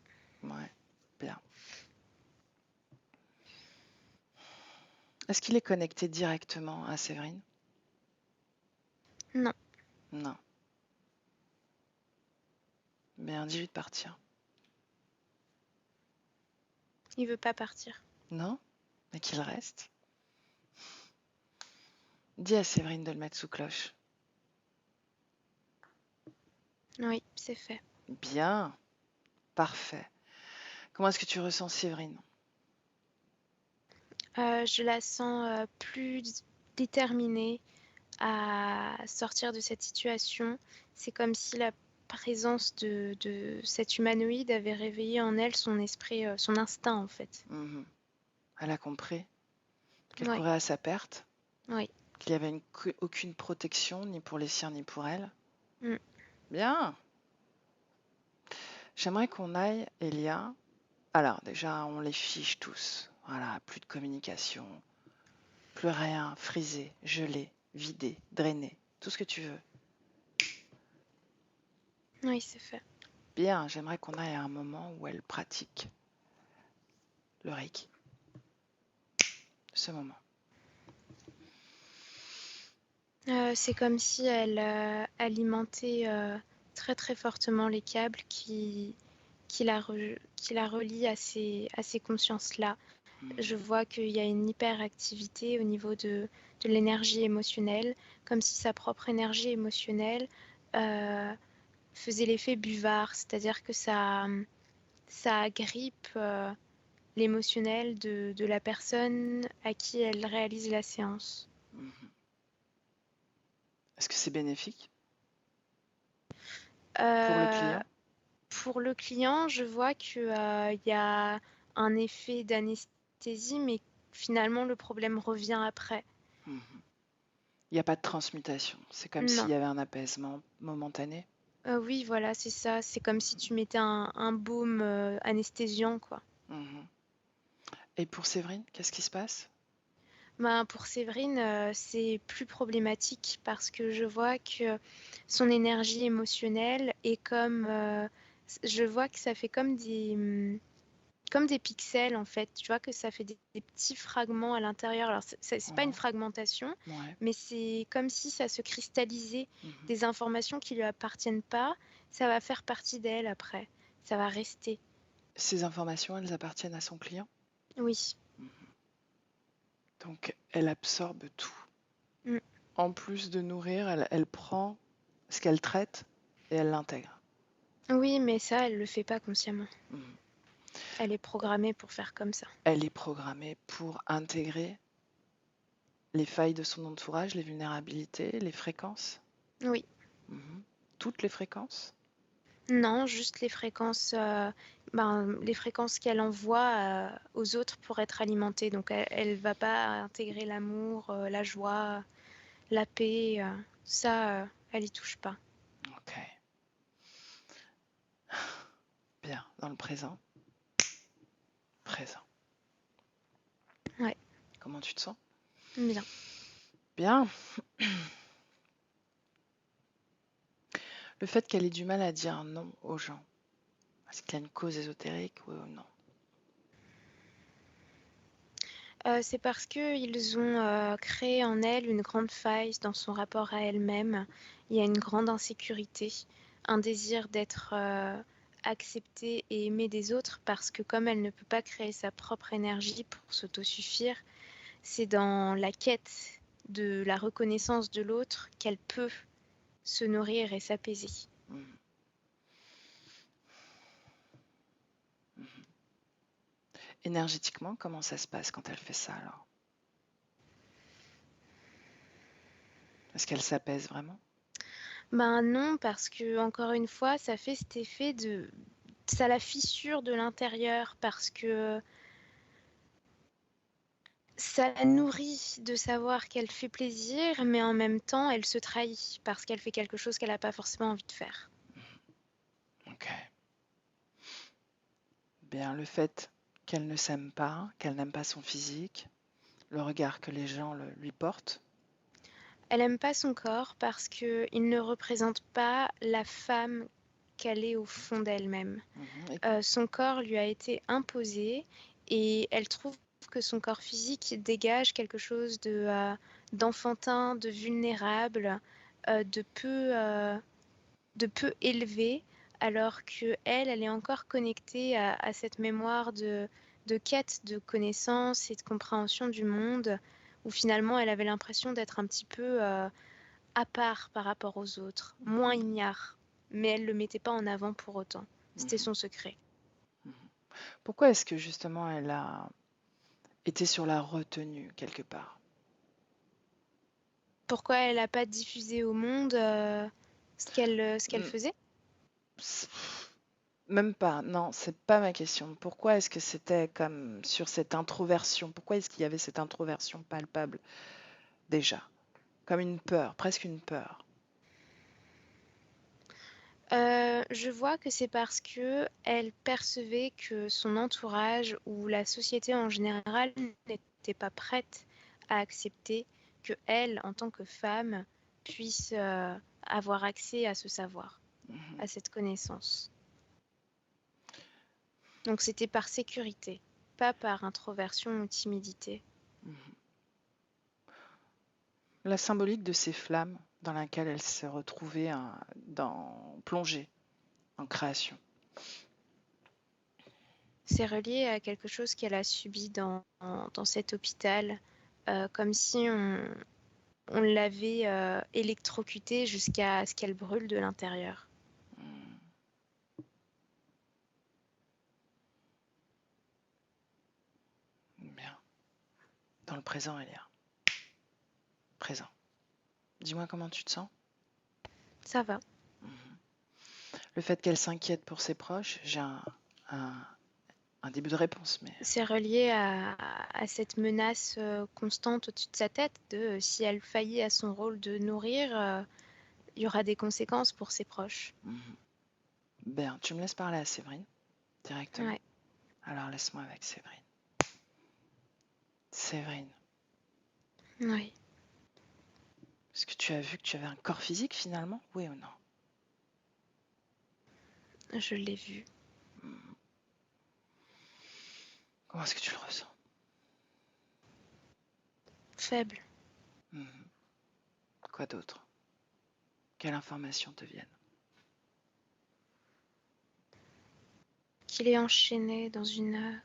Ouais, bien. Est-ce qu'il est connecté directement à Séverine? Non, Non. Bien, dis-lui de partir. il veut pas partir. Non? Mais qu'il reste. Dis à Séverine de le mettre sous cloche. Oui, c'est fait. Bien, parfait. Comment est-ce que tu ressens Séverine? Je la sens plus déterminée à sortir de cette situation. C'est comme si la présence de cet humanoïde avait réveillé en elle son esprit, son instinct en fait. Mhm. Elle a compris qu'elle Ouais, courait à sa perte. Oui. Qu'il y avait aucune protection, ni pour les siens, ni pour elle. Mm. Bien. J'aimerais qu'on aille, Elia. Alors, déjà, on les fiche tous. Voilà, plus de communication, plus rien, frisé, gelé, vidé, drainé, tout ce que tu veux. Oui, c'est fait. Bien, j'aimerais qu'on aille à un moment où elle pratique le Reiki. Ce moment. C'est comme si elle alimentait très très fortement les câbles qui la relient à ces consciences-là. Je vois qu'il y a une hyperactivité au niveau de l'énergie émotionnelle, comme si sa propre énergie émotionnelle euh, faisait l'effet buvard, c'est-à-dire que ça agrippe l'émotionnel de la personne à qui elle réalise la séance. Mhm. Est-ce que c'est bénéfique pour le Euh, client? pour le client, je vois qu'il y a un effet d'anesthésie, mais finalement le problème revient après. Mhm. Il n'y a pas de transmutation. C'est comme s'il Non. y avait un apaisement momentané. Oui, voilà, c'est ça. C'est comme si tu mettais un baume anesthésiant, quoi. Mhm. Et pour Séverine, qu'est-ce qui se passe? Ben, pour Séverine, c'est plus problématique parce que je vois que son énergie émotionnelle est comme... je vois que ça fait comme des pixels, en fait. Tu vois que ça fait des petits fragments à l'intérieur. Alors, c'est pas une Mhm. fragmentation, Ouais. mais c'est comme si ça se cristallisait Mhm. des informations qui lui appartiennent pas. Ça va faire partie d'elle après. Ça va rester. Ces informations, elles appartiennent à son client. Oui. Mhm. Donc, elle absorbe tout. Mm. En plus de nourrir, elle prend ce qu'elle traite et elle l'intègre. Oui, mais ça, elle le fait pas consciemment. Mhm. Elle est programmée pour faire comme ça. Elle est programmée pour intégrer les failles de son entourage, les vulnérabilités, les fréquences. Oui. Mhm. Toutes les fréquences. Non, juste les fréquences qu'elle envoie aux autres pour être alimentée. Donc, elle va pas intégrer l'amour, la joie, la paix. Ça, elle y touche pas. Ok. Bien. Dans le présent. Présent. Ouais, Comment tu te sens? bien. Bien. Le fait qu'elle ait du mal à dire non aux gens, est-ce qu'il y a une cause ésotérique ou non? C'est parce qu'ils ont créé en elle une grande faille dans son rapport à elle-même. Il y a une grande insécurité, un désir d'être acceptée et aimée des autres parce que comme elle ne peut pas créer sa propre énergie pour s'autosuffire, c'est dans la quête de la reconnaissance de l'autre qu'elle peut se nourrir et s'apaiser. Mhm. Mhm. Énergétiquement, comment ça se passe quand elle fait ça alors? Est-ce qu'elle s'apaise vraiment? Ben non, parce que encore une fois, ça fait cet effet de... Ça la fissure de l'intérieur parce que ça la nourrit de savoir qu'elle fait plaisir, mais en même temps, elle se trahit parce qu'elle fait quelque chose qu'elle n'a pas forcément envie de faire. Ok. Bien, le fait qu'elle ne s'aime pas, qu'elle n'aime pas son physique, le regard que les gens lui portent. Elle aime pas son corps parce qu'il ne représente pas la femme qu'elle est au fond d'elle-même. Mhm. Son corps lui a été imposé et elle trouve que son corps physique dégage quelque chose d'enfantin, de vulnérable, de peu élevé, alors que elle est encore connectée à cette mémoire de quête de connaissance et de compréhension du monde, où finalement elle avait l'impression d'être un petit peu à part par rapport aux autres, moins Mhm. ignare, mais elle ne le mettait pas en avant pour autant. C'était Mhm. son secret. Mhm. Pourquoi est-ce que justement elle a été sur la retenue quelque part? Pourquoi elle n'a pas diffusé au monde ce qu'elle Mm, faisait? c'est- Même pas, non, c'est pas ma question. Pourquoi est-ce que c'était comme sur cette introversion? Pourquoi est-ce qu'il y avait cette introversion palpable? déjà? Comme une peur, presque une peur. Je vois que c'est parce que elle percevait que son entourage ou la société en général n'était pas prête à accepter que elle, en tant que femme, puisse avoir accès à ce savoir, Mhm. à cette connaissance. Donc c'était par sécurité, pas par introversion ou timidité. La symbolique de ces flammes dans laquelle elle se retrouvait plongée en création. C'est relié à quelque chose qu'elle a subi dans cet hôpital, comme si on l'avait électrocutée jusqu'à ce qu'elle brûle de l'intérieur. Bien. Dans le présent, Elia. Présent. Dis-moi comment tu te sens. Ça va. Le fait qu'elle s'inquiète pour ses proches, j'ai un début de réponse, mais C'est relié à cette menace constante au-dessus de sa tête de si elle faillit à son rôle de nourrir, il y aura des conséquences pour ses proches. bien, tu me laisses parler à Séverine directement. Ouais. Alors laisse-moi avec Séverine. Séverine, Oui. est-ce que tu as vu que tu avais un corps physique finalement? Oui ou non? Je l'ai vu. Comment est-ce que tu le ressens? Faible. Quoi d'autre? Quelles informations te viennent? Qu'il est enchaîné dans une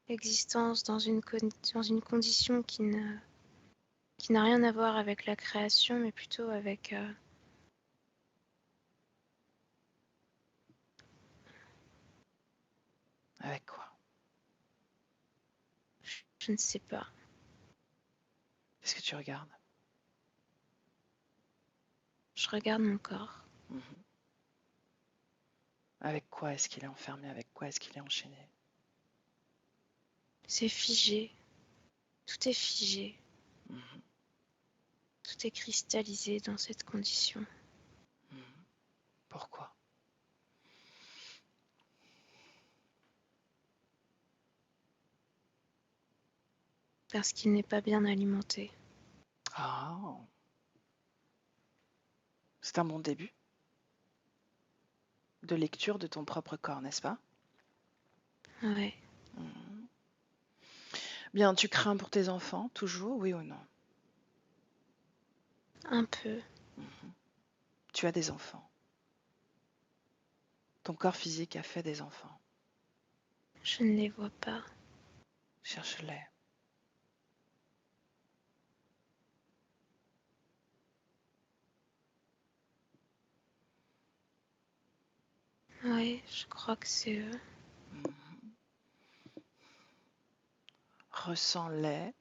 existence, dans une condition qui n'a rien à voir avec la création, mais plutôt avec... Avec quoi? je ne sais pas. Qu'est-ce que tu regardes? Je regarde mon corps. Avec quoi est-ce qu'il est enfermé? Avec quoi est-ce qu'il est enchaîné? C'est figé. Tout est figé. Tout est cristallisé dans cette condition. Pourquoi? Parce qu'il n'est pas bien alimenté. Ah, c'est un bon début de lecture de ton propre corps, n'est-ce pas? Ouais. Bien, tu crains pour tes enfants, toujours, oui ou non? Un peu. Tu as des enfants. Ton corps physique a fait des enfants. Je ne les vois pas. Cherche-les. Ouais, je crois que c'est eux. Ressens-les,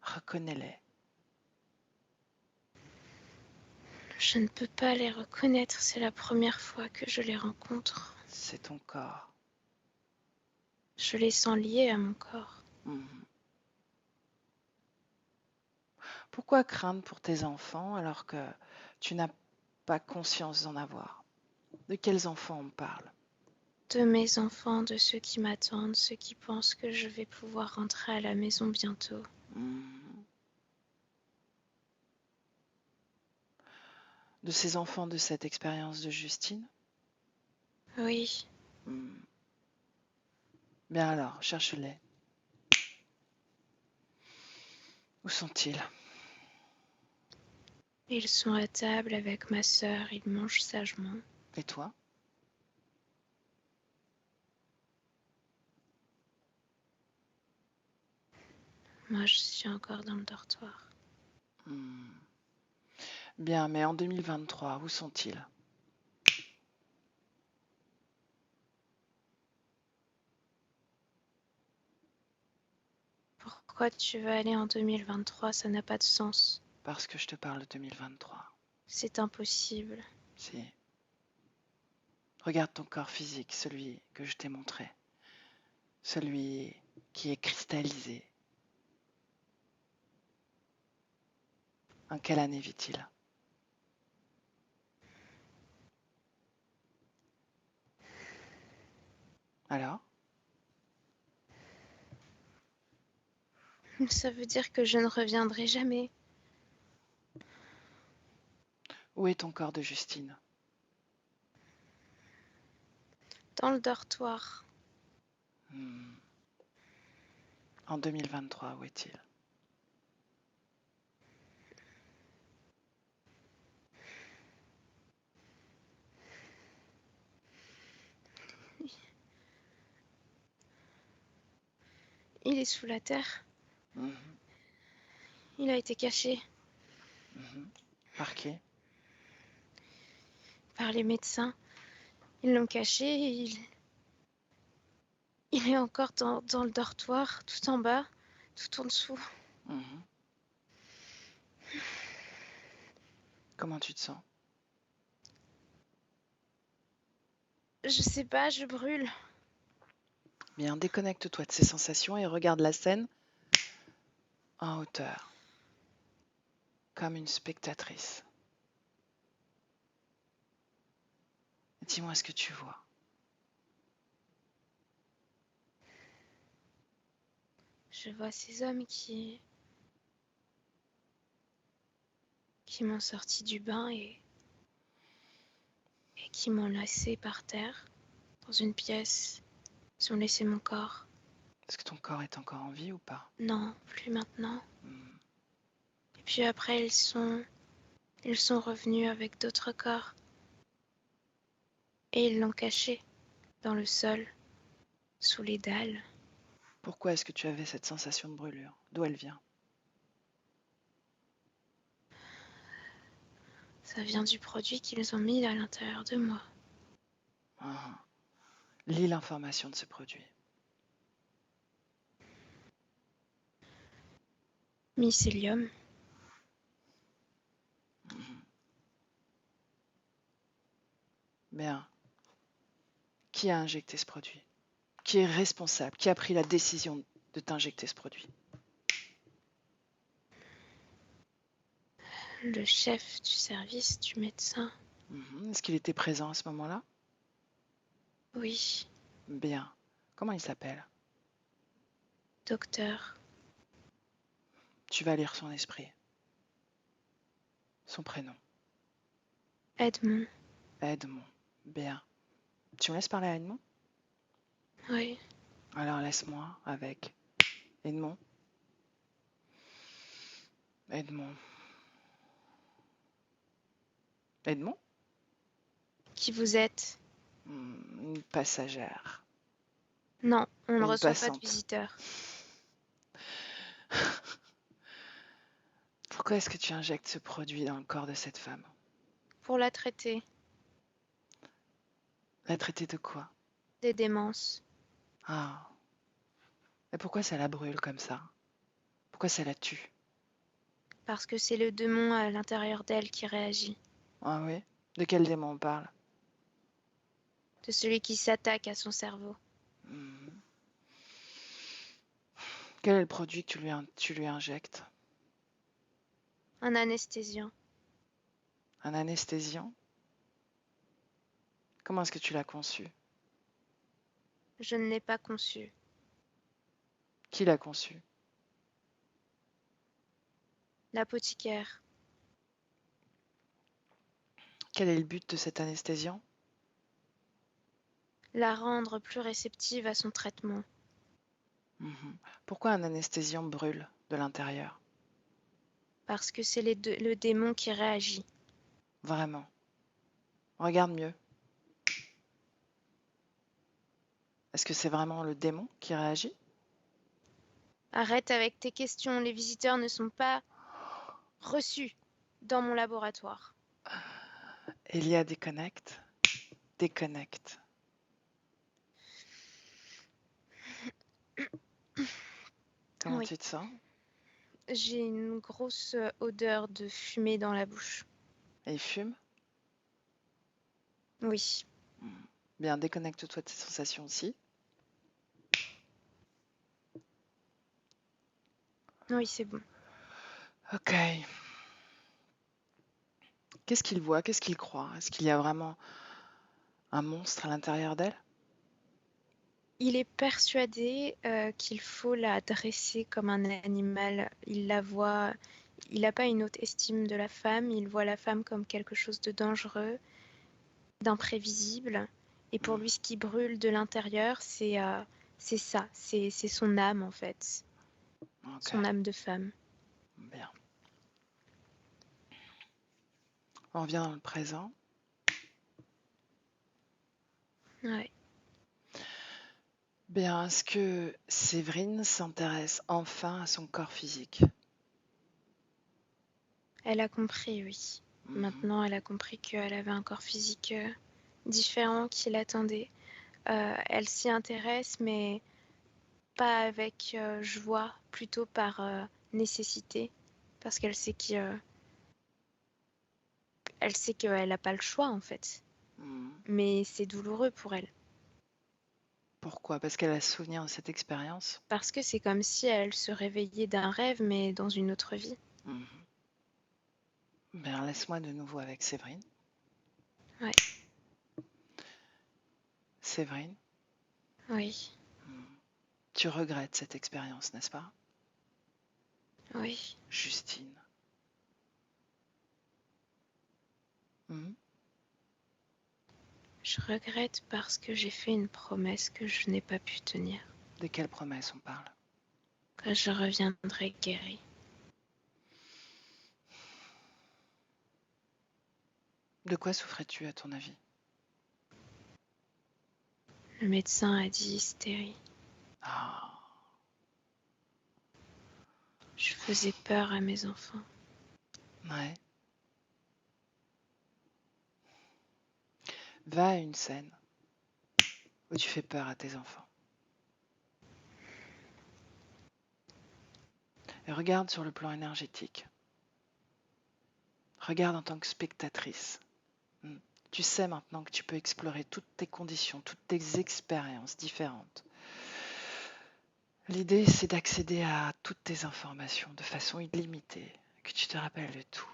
reconnais-les. Je ne peux pas les reconnaître. C'est la première fois que je les rencontre. C'est ton corps. Je les sens liés à mon corps. Pourquoi craindre pour tes enfants alors que tu n'as pas conscience d'en avoir? De quels enfants on parle? De mes enfants, de ceux qui m'attendent, ceux qui pensent que je vais pouvoir rentrer à la maison bientôt. De ces enfants de cette expérience de Justine? Oui, Bien alors, cherche-les. Où sont-ils? ils sont à table avec ma sœur, ils mangent sagement. Et toi? Moi, je suis encore dans le dortoir. Bien, mais en 2023, où sont-ils? Pourquoi tu veux aller en 2023? Ça n'a pas de sens. Parce que je te parle de 2023. C'est impossible. Si. Regarde ton corps physique, celui que je t'ai montré. Celui qui est cristallisé. En quelle année vit-il? Alors? Ça veut dire que je ne reviendrai jamais. Où est ton corps de Justine? Dans le dortoir. Hmm. En 2023, où est-il? Il est sous la terre. Mhm, Il a été caché mhm. Par qui? par les médecins. Ils l'ont caché et il est encore dans le dortoir, tout en bas, tout en dessous. Mhm. Comment tu te sens? Je sais pas, je brûle. Bien, déconnecte-toi de ces sensations et regarde la scène en hauteur, comme une spectatrice. Dis-moi ce que tu vois. Je vois ces hommes qui m'ont sorti du bain et qui m'ont laissé par terre, dans une pièce. Ils ont laissé mon corps. Est-ce que ton corps est encore en vie ou pas? Non, plus maintenant. Hmm. Et puis après, ils sont revenus avec d'autres corps. Et ils l'ont caché dans le sol, sous les dalles. Pourquoi est-ce que tu avais cette sensation de brûlure? D'où elle vient? Ça vient du produit qu'ils ont mis à l'intérieur de moi. Ah. Lis l'information de ce produit. Mycélium. Mhm. Bien. Qui a injecté ce produit? Qui est responsable? Qui a pris la décision de t'injecter ce produit? Le chef du service du médecin. Mhm. Est-ce qu'il était présent à ce moment-là? Oui, Bien. Comment il s'appelle? docteur. Tu vas lire son esprit. Son prénom. Edmond. Edmond. Bien. Tu me laisses parler à Edmond? Oui. Alors laisse-moi avec Edmond. Edmond. Edmond? Qui vous êtes? Une passagère. Non, on ne Une reçoit pas de passante. visiteurs. Pourquoi est-ce que tu injectes ce produit dans le corps de cette femme? Pour la traiter. La traiter de quoi? Des démences. Ah. Et pourquoi ça la brûle comme ça? Pourquoi ça la tue? Parce que c'est le démon à l'intérieur d'elle qui réagit. Ah oui? De quel démon on parle? De celui qui s'attaque à son cerveau. Hmm. Quel est le produit que tu lui injectes? Un anesthésiant. Un anesthésiant? Comment est-ce que tu l'as conçu? Je ne l'ai pas conçu. Qui l'a conçu? L'apothicaire. Quel est le but de cet anesthésiant? La rendre plus réceptive à son traitement. Mhm. Pourquoi un anesthésiant brûle de l'intérieur? Parce que c'est le démon qui réagit. Vraiment. Regarde mieux. Est-ce que c'est vraiment le démon qui réagit? Arrête avec tes questions, les visiteurs ne sont pas reçus dans mon laboratoire. Elia déconnecte. Déconnecte. Comment Oui, tu te sens? j'ai une grosse odeur de fumée dans la bouche. Et il fume? Oui, Bien, déconnecte-toi de ces sensations aussi. oui, c'est bon. Ok. Qu'est-ce qu'il voit? Qu'est-ce qu'il croit? Est-ce qu'il y a vraiment un monstre à l'intérieur d'elle? Il est persuadé qu'il faut la dresser comme un animal. Il la voit, il n'a pas une haute estime de la femme, il voit la femme comme quelque chose de dangereux, d'imprévisible. Et pour Hmm, lui, ce qui brûle de l'intérieur, c'est ça, c'est son âme en fait, ok, son âme de femme. bien. On revient dans le présent. Ouais. Bien, est-ce que Séverine s'intéresse enfin à son corps physique? Elle a compris, oui. Mhm, Maintenant, elle a compris qu'elle avait un corps physique différent qui l'attendait. Elle s'y intéresse, mais pas avec joie, plutôt par nécessité, parce elle sait qu'elle n'a pas le choix en fait. mhm. Mais c'est douloureux pour elle, Pourquoi? Parce qu'elle a souvenir de cette expérience. parce que c'est comme si elle se réveillait d'un rêve, mais dans une autre vie. Mhm. Bien, laisse-moi de nouveau avec Séverine. Ouais, Séverine, oui, tu regrettes cette expérience, n'est-ce pas? oui. Justine. Mhm. Je regrette parce que j'ai fait une promesse que je n'ai pas pu tenir, De quelle promesse on parle? que je reviendrai guérie. De quoi souffrais-tu à ton avis? Le médecin a dit hystérie. Ah, Je faisais peur à mes enfants. ouais. Va à une scène où tu fais peur à tes enfants. Et regarde sur le plan énergétique. Regarde en tant que spectatrice. Hmm. Tu sais maintenant que tu peux explorer toutes tes conditions, toutes tes expériences différentes. L'idée, c'est d'accéder à toutes tes informations de façon illimitée, que tu te rappelles de tout,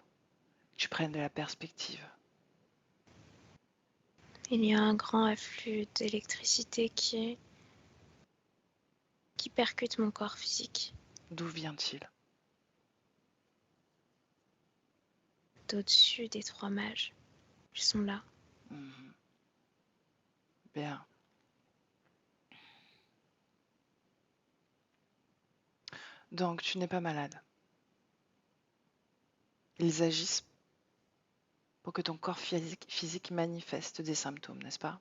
que tu prennes de la perspective. Il y a un grand afflux d'électricité qui percute mon corps physique, D'où vient-il? d'au-dessus des trois mages. Ils sont là. Mhm. Bien. Donc, tu n'es pas malade. Ils agissent pour que ton corps physique manifeste des symptômes, n'est-ce pas?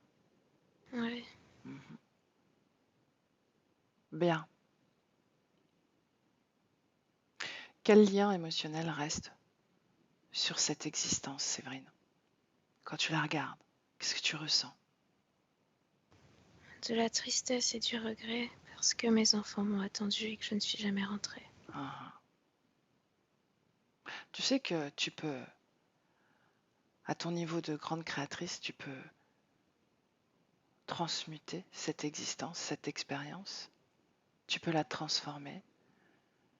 Ouais. Mhm. Bien. Quel lien émotionnel reste sur cette existence, Séverine? Quand tu la regardes, qu'est-ce que tu ressens? De la tristesse et du regret parce que mes enfants m'ont attendu et que je ne suis jamais rentrée. Ah. Tu sais que tu peux, à ton niveau de grande créatrice, tu peux transmuter cette existence, cette expérience. Tu peux la transformer,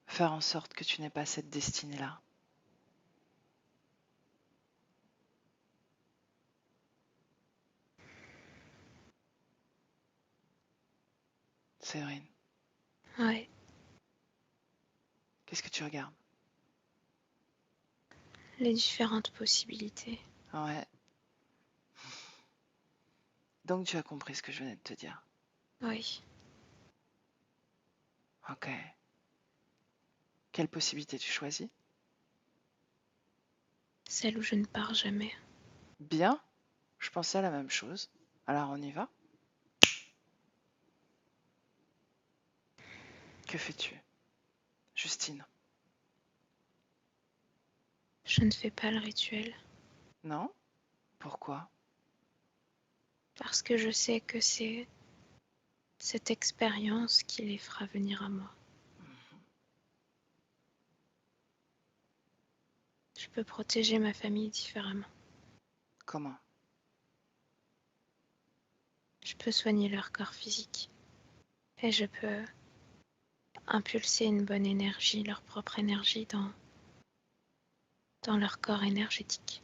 faire en sorte que tu n'aies pas cette destinée-là. Séverine, Ouais. qu'est-ce que tu regardes? Les différentes possibilités. Ouais. Donc tu as compris ce que je venais de te dire. Oui. Ok. Quelle possibilité tu choisis? Celle où je ne pars jamais. Bien, je pensais à la même chose. Alors on y va? Que fais-tu, Justine? Je ne fais pas le rituel Non? Pourquoi? parce que je sais que c'est cette expérience qui les fera venir à moi. Je peux protéger ma famille différemment. Comment? Je peux soigner leur corps physique. Et je peux impulser une bonne énergie, leur propre énergie dans leur corps énergétique.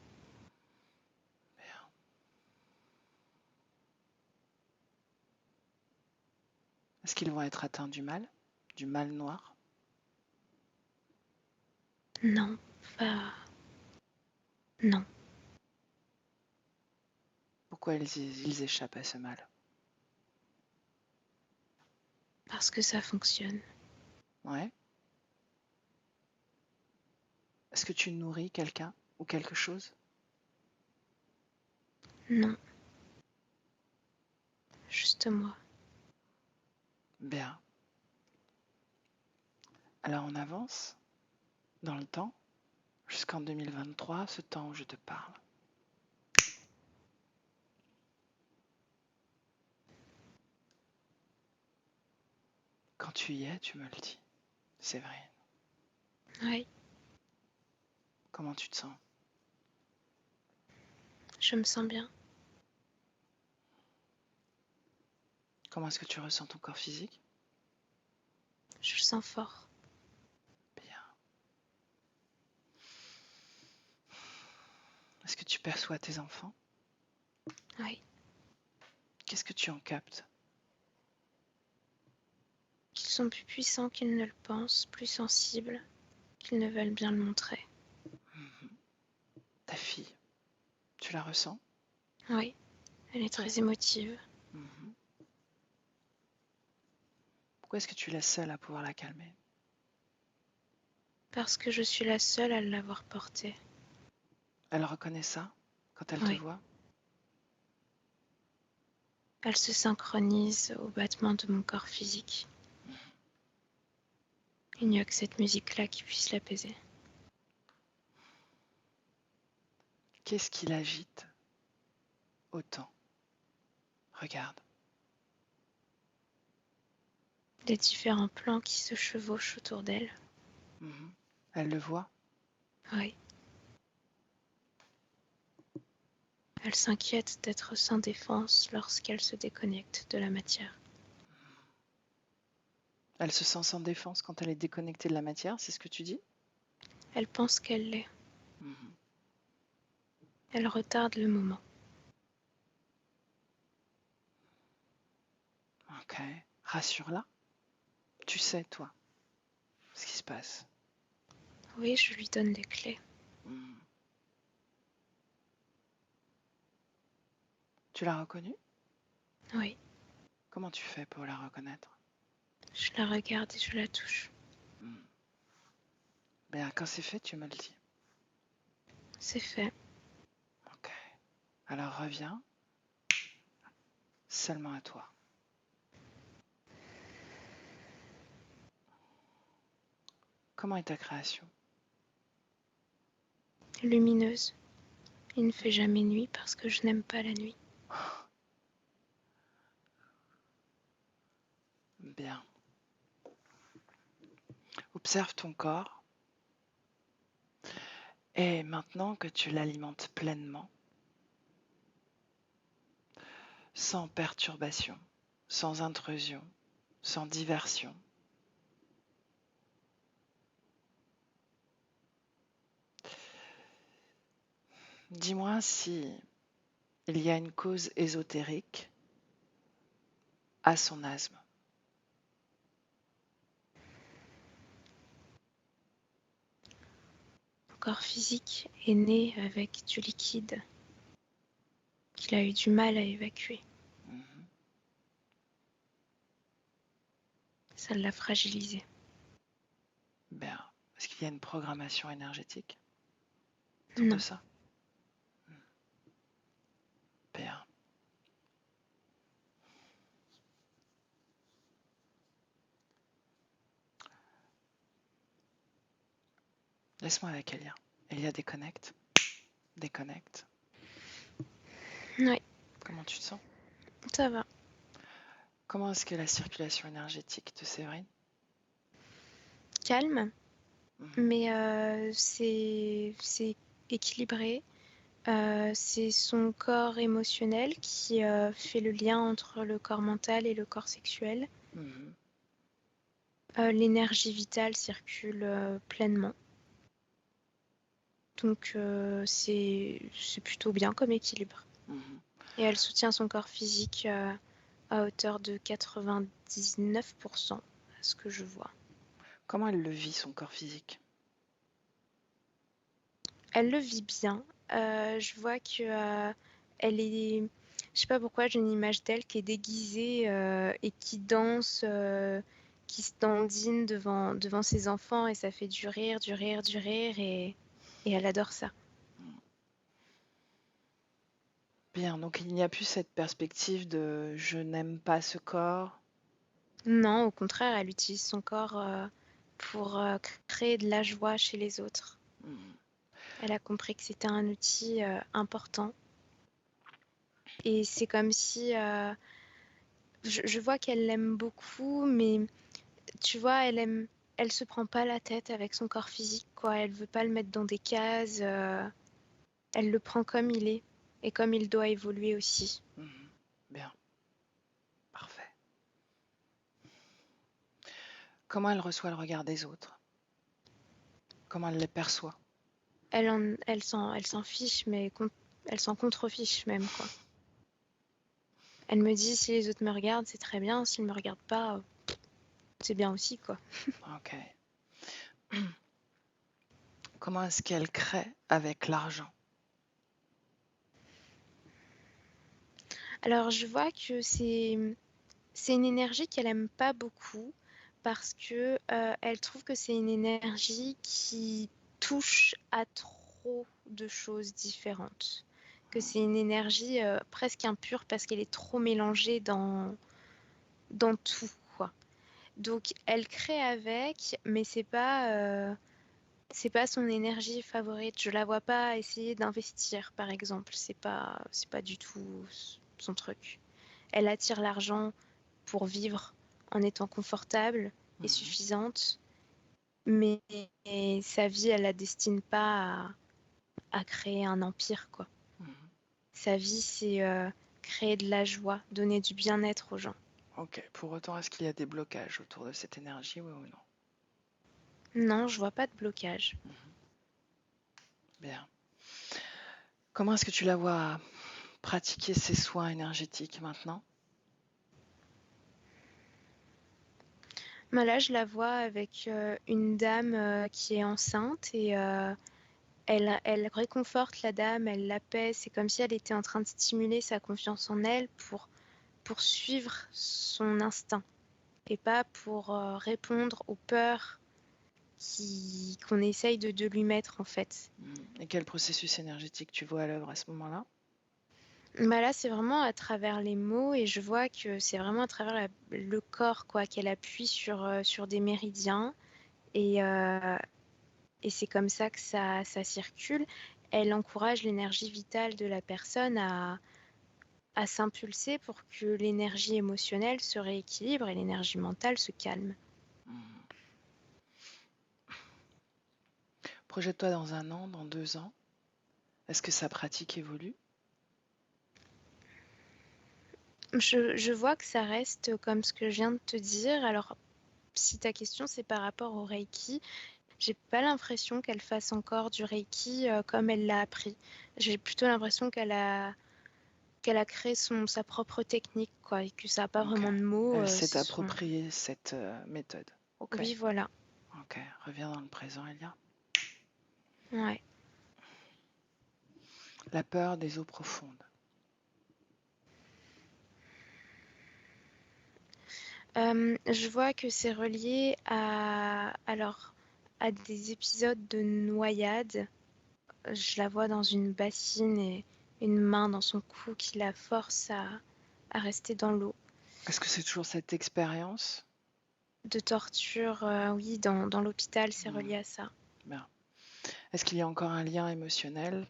Est-ce qu'ils vont être atteints du mal noir? Non, pas... Non, Pourquoi ils échappent à ce mal? parce que ça fonctionne. Ouais. Est-ce que tu nourris quelqu'un ou quelque chose? Non, juste moi. Bien. Alors on avance dans le temps jusqu'en 2023, ce temps où je te parle. Quand tu y es, tu me le dis. C'est vrai. Oui, Comment tu te sens? je me sens bien. Comment est-ce que tu ressens ton corps physique? Je le sens fort. Bien. Est-ce que tu perçois tes enfants? Oui, Qu'est-ce que tu en captes? qu'ils sont plus puissants qu'ils ne le pensent, plus sensibles qu'ils ne veulent bien le montrer. Mhm. Ta fille, tu la ressens? Oui, elle est très émotive. Mhm. Pourquoi est-ce que tu laisses seule à pouvoir la calmer? Parce que je suis la seule à l'avoir portée. Elle reconnaît ça quand elle te Oui, voit? elle se synchronise au battement de mon corps physique. Il n'y a que cette musique-là qui puisse l'apaiser. Qu'est-ce qui l'agite autant? Regarde. Les différents plans qui se chevauchent autour d'elle. Mhm. Elle le voit? Oui. Elle s'inquiète d'être sans défense lorsqu'elle se déconnecte de la matière. Elle se sent sans défense quand elle est déconnectée de la matière, c'est ce que tu dis? Elle pense qu'elle l'est. Mhm. Elle retarde le moment. Ok. Rassure-la. Tu sais, toi, ce qui se passe. Oui, je lui donne les clés. Mhm. Tu l'as reconnue? Oui, Comment tu fais pour la reconnaître? je la regarde et je la touche. Mhm. Bien, quand c'est fait, tu me le dis. C'est fait. Ok. Alors reviens seulement à toi. Comment est ta création? Lumineuse. Il ne fait jamais nuit parce que je n'aime pas la nuit. Bien. Observe ton corps et maintenant que tu l'alimentes pleinement, sans perturbation, sans intrusion, sans diversion, dis-moi si il y a une cause ésotérique à son asthme. Mon corps physique est né avec du liquide qu'il a eu du mal à évacuer. Mhm. Ça l'a fragilisé. Bien. Est-ce qu'il y a une programmation énergétique autour de Non, ça? Bien. Laisse-moi avec Elia. Elia déconnecte. Déconnecte. oui, Comment tu te sens? ça va. Comment est-ce que la circulation énergétique de Séverine? Calme, Mhm. mais c'est équilibré. C'est son corps émotionnel qui fait le lien entre le corps mental et le corps sexuel. Mhm. L'énergie vitale circule pleinement. Donc c'est plutôt bien comme équilibre. Mhm. Et elle soutient son corps physique à hauteur de 99%, à ce que je vois. Comment elle le vit, son corps physique? Elle le vit bien. Je vois que elle est. Je sais pas pourquoi, j'ai une image d'elle qui est déguisée et qui danse, qui se dandine devant ses enfants et ça fait du rire, du rire, du rire et elle adore ça. Bien, donc il n'y a plus cette perspective de je n'aime pas ce corps. Non, au contraire, elle utilise son corps pour créer de la joie chez les autres. Hmm. Elle a compris que c'était un outil important. Et c'est comme si je vois qu'elle l'aime beaucoup, mais tu vois, elle se prend pas la tête avec son corps physique, quoi. Elle veut pas le mettre dans des cases. Elle le prend comme il est et comme il doit évoluer aussi. Bien, parfait. Comment elle reçoit le regard des autres? Comment elle les perçoit? Elle s'en fiche, mais elle s'en contrefiche même, quoi. Elle me dit si les autres me regardent, c'est très bien. S'ils me regardent pas, c'est bien aussi, quoi. Ok. Comment est-ce qu'elle crée avec l'argent? Alors je vois que c'est une énergie qu'elle aime pas beaucoup parce que elle trouve que c'est une énergie qui touche à trop de choses différentes. Que c'est une énergie presque impure parce qu'elle est trop mélangée dans tout, quoi. Donc elle crée avec, mais c'est pas son énergie favorite. Je la vois pas essayer d'investir, par exemple. C'est pas du tout son truc. Elle attire l'argent pour vivre en étant confortable et suffisante, mais sa vie, elle la destine pas à créer un empire, quoi. Sa vie, c'est créer de la joie, donner du bien-être aux gens. Ok. Pour autant, est-ce qu'il y a des blocages autour de cette énergie, oui ou non? Non, je vois pas de blocage. Bien. Comment est-ce que tu la vois pratiquer ses soins énergétiques maintenant? Mais là, je la vois avec une dame qui est enceinte et elle réconforte la dame, elle l'apaise. C'est comme si elle était en train de stimuler sa confiance en elle pour suivre son instinct et pas pour répondre aux peurs qu'on essaye de lui mettre en fait. Et quel processus énergétique tu vois à l'œuvre à ce moment-là? Bah là, c'est vraiment à travers les mots et je vois que c'est vraiment à travers le corps quoi, qu'elle appuie sur des méridiens et, euh, et c'est comme ça que ça circule. Elle encourage l'énergie vitale de la personne à s'impulser pour que l'énergie émotionnelle se rééquilibre et l'énergie mentale se calme. Projette-toi dans 1 an, dans 2 ans. Est-ce que sa pratique évolue? Je vois que ça reste comme ce que je viens de te dire. Alors, si ta question c'est par rapport au Reiki, j'ai pas l'impression qu'elle fasse encore du Reiki comme elle l'a appris. J'ai plutôt l'impression qu'elle a créé sa propre technique, quoi, et que ça n'a pas Ok. vraiment de mots. Elle s'est appropriée cette méthode. Ok. Oui, voilà. Ok. Reviens dans le présent, Elia. Ouais. La peur des eaux profondes. Je vois que c'est relié à des épisodes de noyade. Je la vois dans une bassine et une main dans son cou qui la force à rester dans l'eau. Est-ce que c'est toujours cette expérience? De torture, oui, dans l'hôpital, c'est relié à ça. Bien. Est-ce qu'il y a encore un lien émotionnel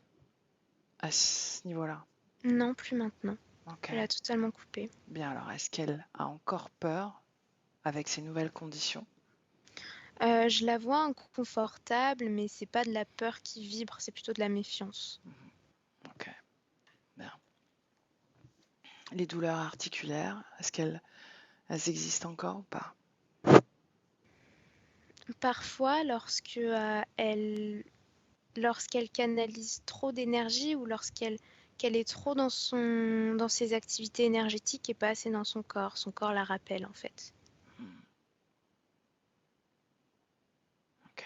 à ce niveau-là? Non, plus maintenant. Ok. Elle a totalement coupé. Bien, alors est-ce qu'elle a encore peur avec ces nouvelles conditions? Je la vois inconfortable, mais c'est pas de la peur qui vibre, c'est plutôt de la méfiance. Ok. Bien. Les douleurs articulaires, est-ce qu'elles existent encore ou pas? Parfois, lorsqu'elle canalise trop d'énergie ou lorsqu'elle qu'elle est trop dans ses activités énergétiques et pas assez dans son corps. Son corps la rappelle en fait. Ok.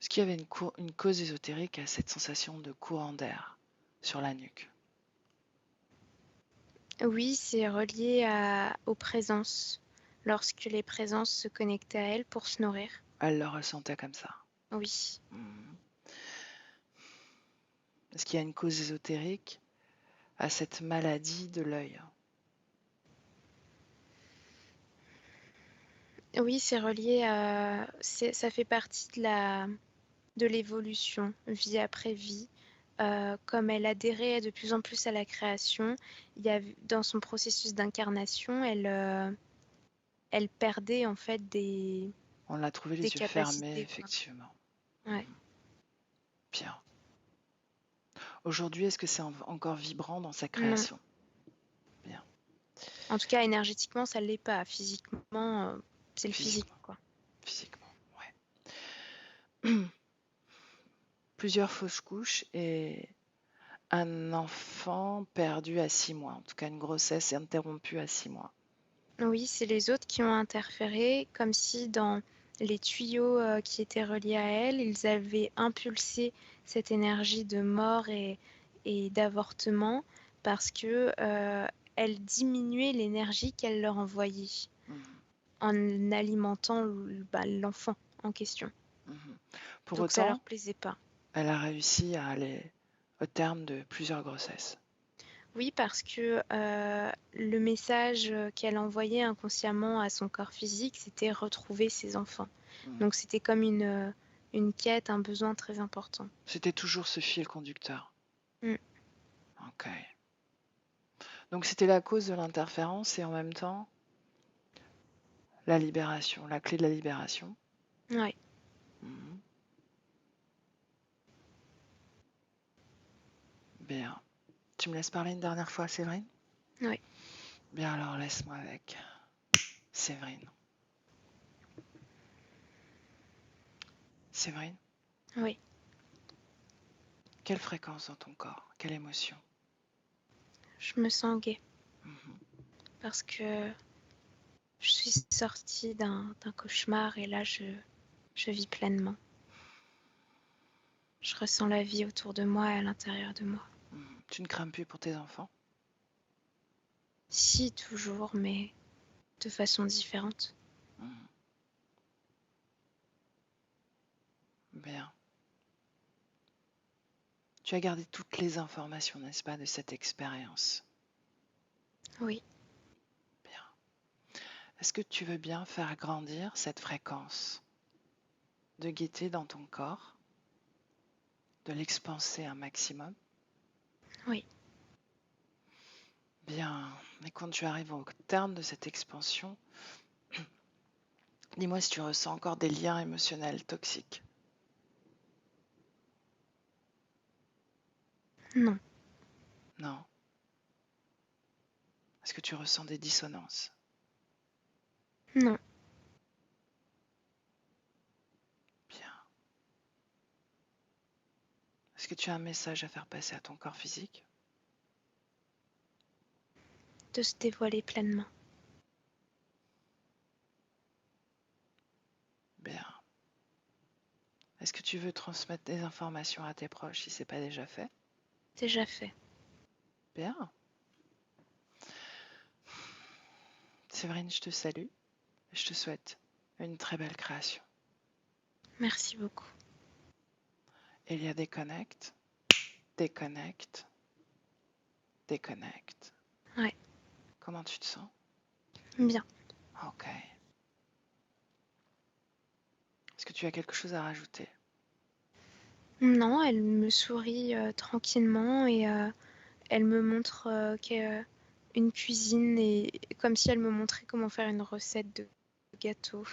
Est-ce qu'il y avait une cause ésotérique à cette sensation de courant d'air sur la nuque? Oui, c'est relié aux présences, lorsque les présences se connectaient à elle pour se nourrir. Elle le ressentait comme ça. Oui. Est-ce qu'il y a une cause ésotérique à cette maladie de l'œil? Oui, c'est relié ça fait partie de l'évolution, vie après vie. Comme elle adhérait de plus en plus à la création, dans son processus d'incarnation, elle perdait en fait On l'a trouvé des les yeux fermés, capacités, quoi. effectivement. Ouais. Bien. Aujourd'hui, est-ce que c'est encore vibrant dans sa Non. création? Bien. En tout cas, énergétiquement, ça l'est pas. Physiquement, c'est le physique, Physiquement. quoi. Physiquement, ouais. Plusieurs fausses couches et un enfant perdu à 6 mois. En tout cas, une grossesse interrompue à 6 mois. Oui, c'est les autres qui ont interféré, comme si dans les tuyaux qui étaient reliés à elle, ils avaient impulsé cette énergie de mort et d'avortement parce que elle diminuait l'énergie qu'elle leur envoyait en alimentant l'enfant en question. Pour Donc ça leur autant, plaisait pas. elle a réussi à aller au terme de plusieurs grossesses. Oui, parce que le message qu'elle envoyait inconsciemment à son corps physique, c'était retrouver ses enfants. Donc c'était comme une quête, un besoin très important. C'était toujours ce fil conducteur. Ok. Donc c'était la cause de l'interférence et en même temps la libération, la clé de la libération. Ouais. Bien. Tu me laisses parler une dernière fois, Séverine? Oui. Bien, alors laisse-moi avec Séverine. Séverine, Oui. quelle fréquence dans ton corps? Quelle émotion? Je me sens gaie parce que je suis sortie d'un cauchemar et là je vis pleinement. Je ressens la vie autour de moi et à l'intérieur de moi. Tu ne crains plus pour tes enfants? Si, toujours, mais de façon différente. Bien. Tu as gardé toutes les informations, n'est-ce pas, de cette expérience? Oui. Bien. Est-ce que tu veux bien faire grandir cette fréquence de gaieté dans ton corps, de l'expanser un maximum? Oui. Bien. Et quand tu arrives au terme de cette expansion, dis-moi si tu ressens encore des liens émotionnels toxiques. Non. Non. Est-ce que tu ressens des dissonances? Non. Bien. Est-ce que tu as un message à faire passer à ton corps physique? De se dévoiler pleinement. Bien. Est-ce que tu veux transmettre des informations à tes proches si ce n'est pas déjà fait? Déjà fait. Bien. Séverine, je te salue et je te souhaite une très belle création. Merci beaucoup. Il y a déconnecte, déconnecte, déconnecte. Ouais. Comment tu te sens? Bien. Ok. Est-ce que tu as quelque chose à rajouter? Non, elle me sourit tranquillement et elle me montre une cuisine et comme si elle me montrait comment faire une recette de gâteau.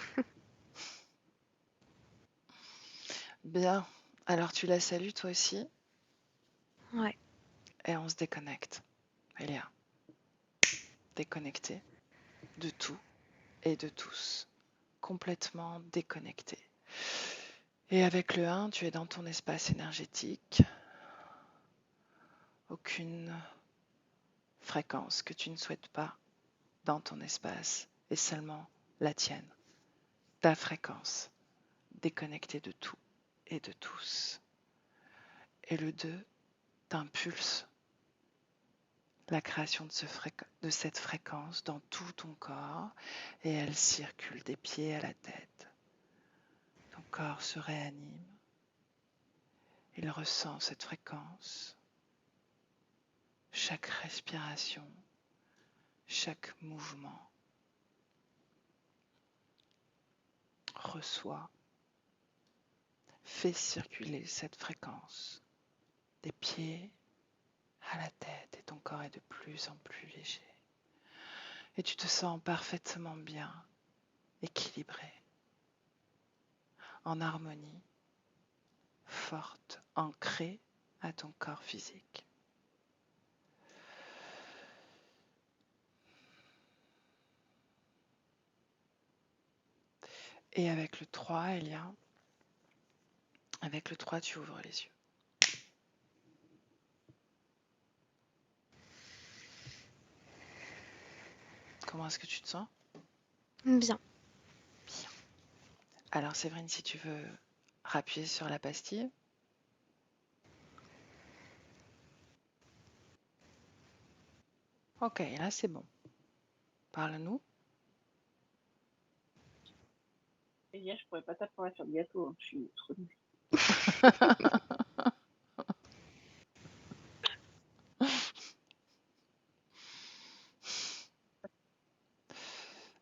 Bien. Alors tu la salues toi aussi Ouais. et on se déconnecte. Elia, déconnecté de tout et de tous. Complètement déconnecté. Et avec le 1, tu es dans ton espace énergétique. Aucune fréquence que tu ne souhaites pas dans ton espace et seulement la tienne, ta fréquence, déconnectée de tout et de tous. Et le 2 t'impulse la création de cette fréquence dans tout ton corps et elle circule des pieds à la tête. Ton corps se réanime, il ressent cette fréquence, chaque respiration, chaque mouvement reçoit, fait circuler cette fréquence des pieds à la tête et ton corps est de plus en plus léger. Et tu te sens parfaitement bien, équilibré, en harmonie, forte, ancrée à ton corps physique. Et avec le 3, Elia, avec le 3, tu ouvres les yeux. Comment est-ce que tu te sens? Bien. Bien. Alors Séverine, si tu veux rappuyer sur la pastille. Ok, là c'est bon. Parle-nous. Elia, je pourrais pas t'apprendre à faire de gâteau, hein. Je suis trop nulle.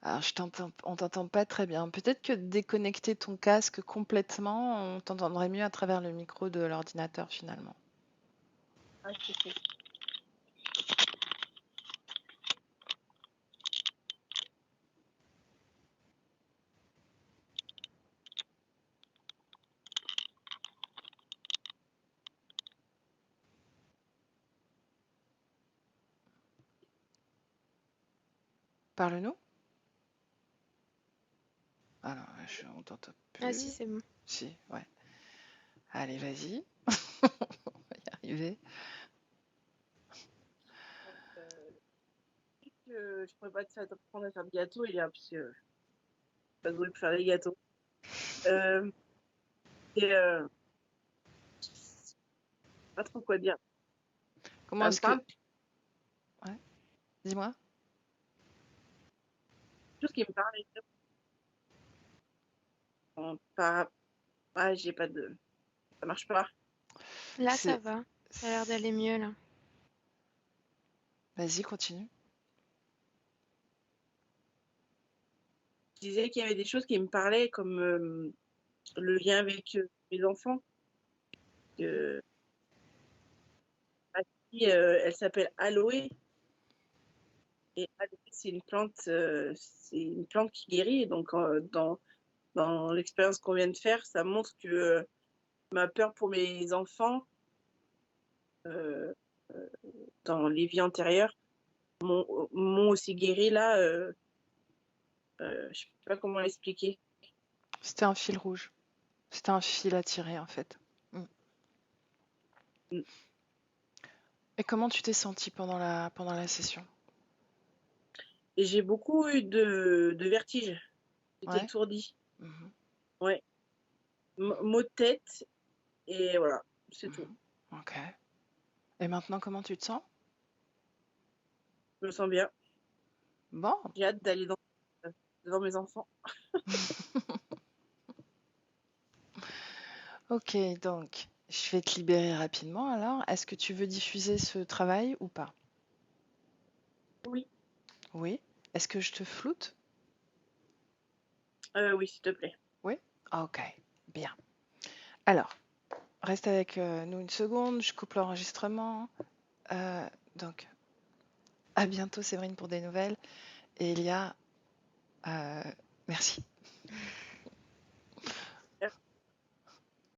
Alors on t'entend pas très bien. Peut-être que déconnecter ton casque complètement, on t'entendrait mieux à travers le micro de l'ordinateur finalement. Ah, je sais. Parle-nous. Ah non, on t'entend Ah si, plus. c'est bon. Si, ouais. Allez, vas-y. On va y arriver. Je pourrais pas t'apprendre à faire de gâteau, Elia, parce que je suis pas douée pour faire des gâteaux. Euh, et je sais pas trop quoi dire. Comment Ça me est-ce que... parle, Ouais, dis-moi. tout ce qui me parle. Par... Ah, j'ai pas de... Ça marche pas. Là, ça C'est... va. Ça a l'air d'aller mieux, là. Vas-y, continue. Je disais qu'il y avait des choses qui me parlaient, comme le lien avec mes enfants. Que ma fille, elle s'appelle Aloé. Et aloe, c'est une plante qui guérit. Et donc, dans l'expérience qu'on vient de faire, ça montre que ma peur pour mes enfants, euh, euh, dans les vies antérieures, m'ont aussi guéri là. Je sais pas comment l'expliquer. C'était un fil rouge. C'était un fil à tirer en fait. Mm. Mm. Et comment tu t'es sentie pendant la session? Et j'ai beaucoup eu de vertige. J'étais Ouais. étourdie. Mhm, Ouais. Maux de tête. Et voilà, c'est tout. mhm. Ok. Et maintenant, comment tu te sens? Je me sens bien. Bon. J'ai hâte d'aller devant mes enfants. Ok, donc je vais te libérer rapidement alors. Est-ce que tu veux diffuser ce travail ou pas? Oui, Oui. Est-ce que je te floute? oui, s'il te plaît. Oui. Ok, bien. Alors, reste avec nous une seconde, je coupe l'enregistrement. Donc, à bientôt Séverine pour des nouvelles. Et Elia, merci.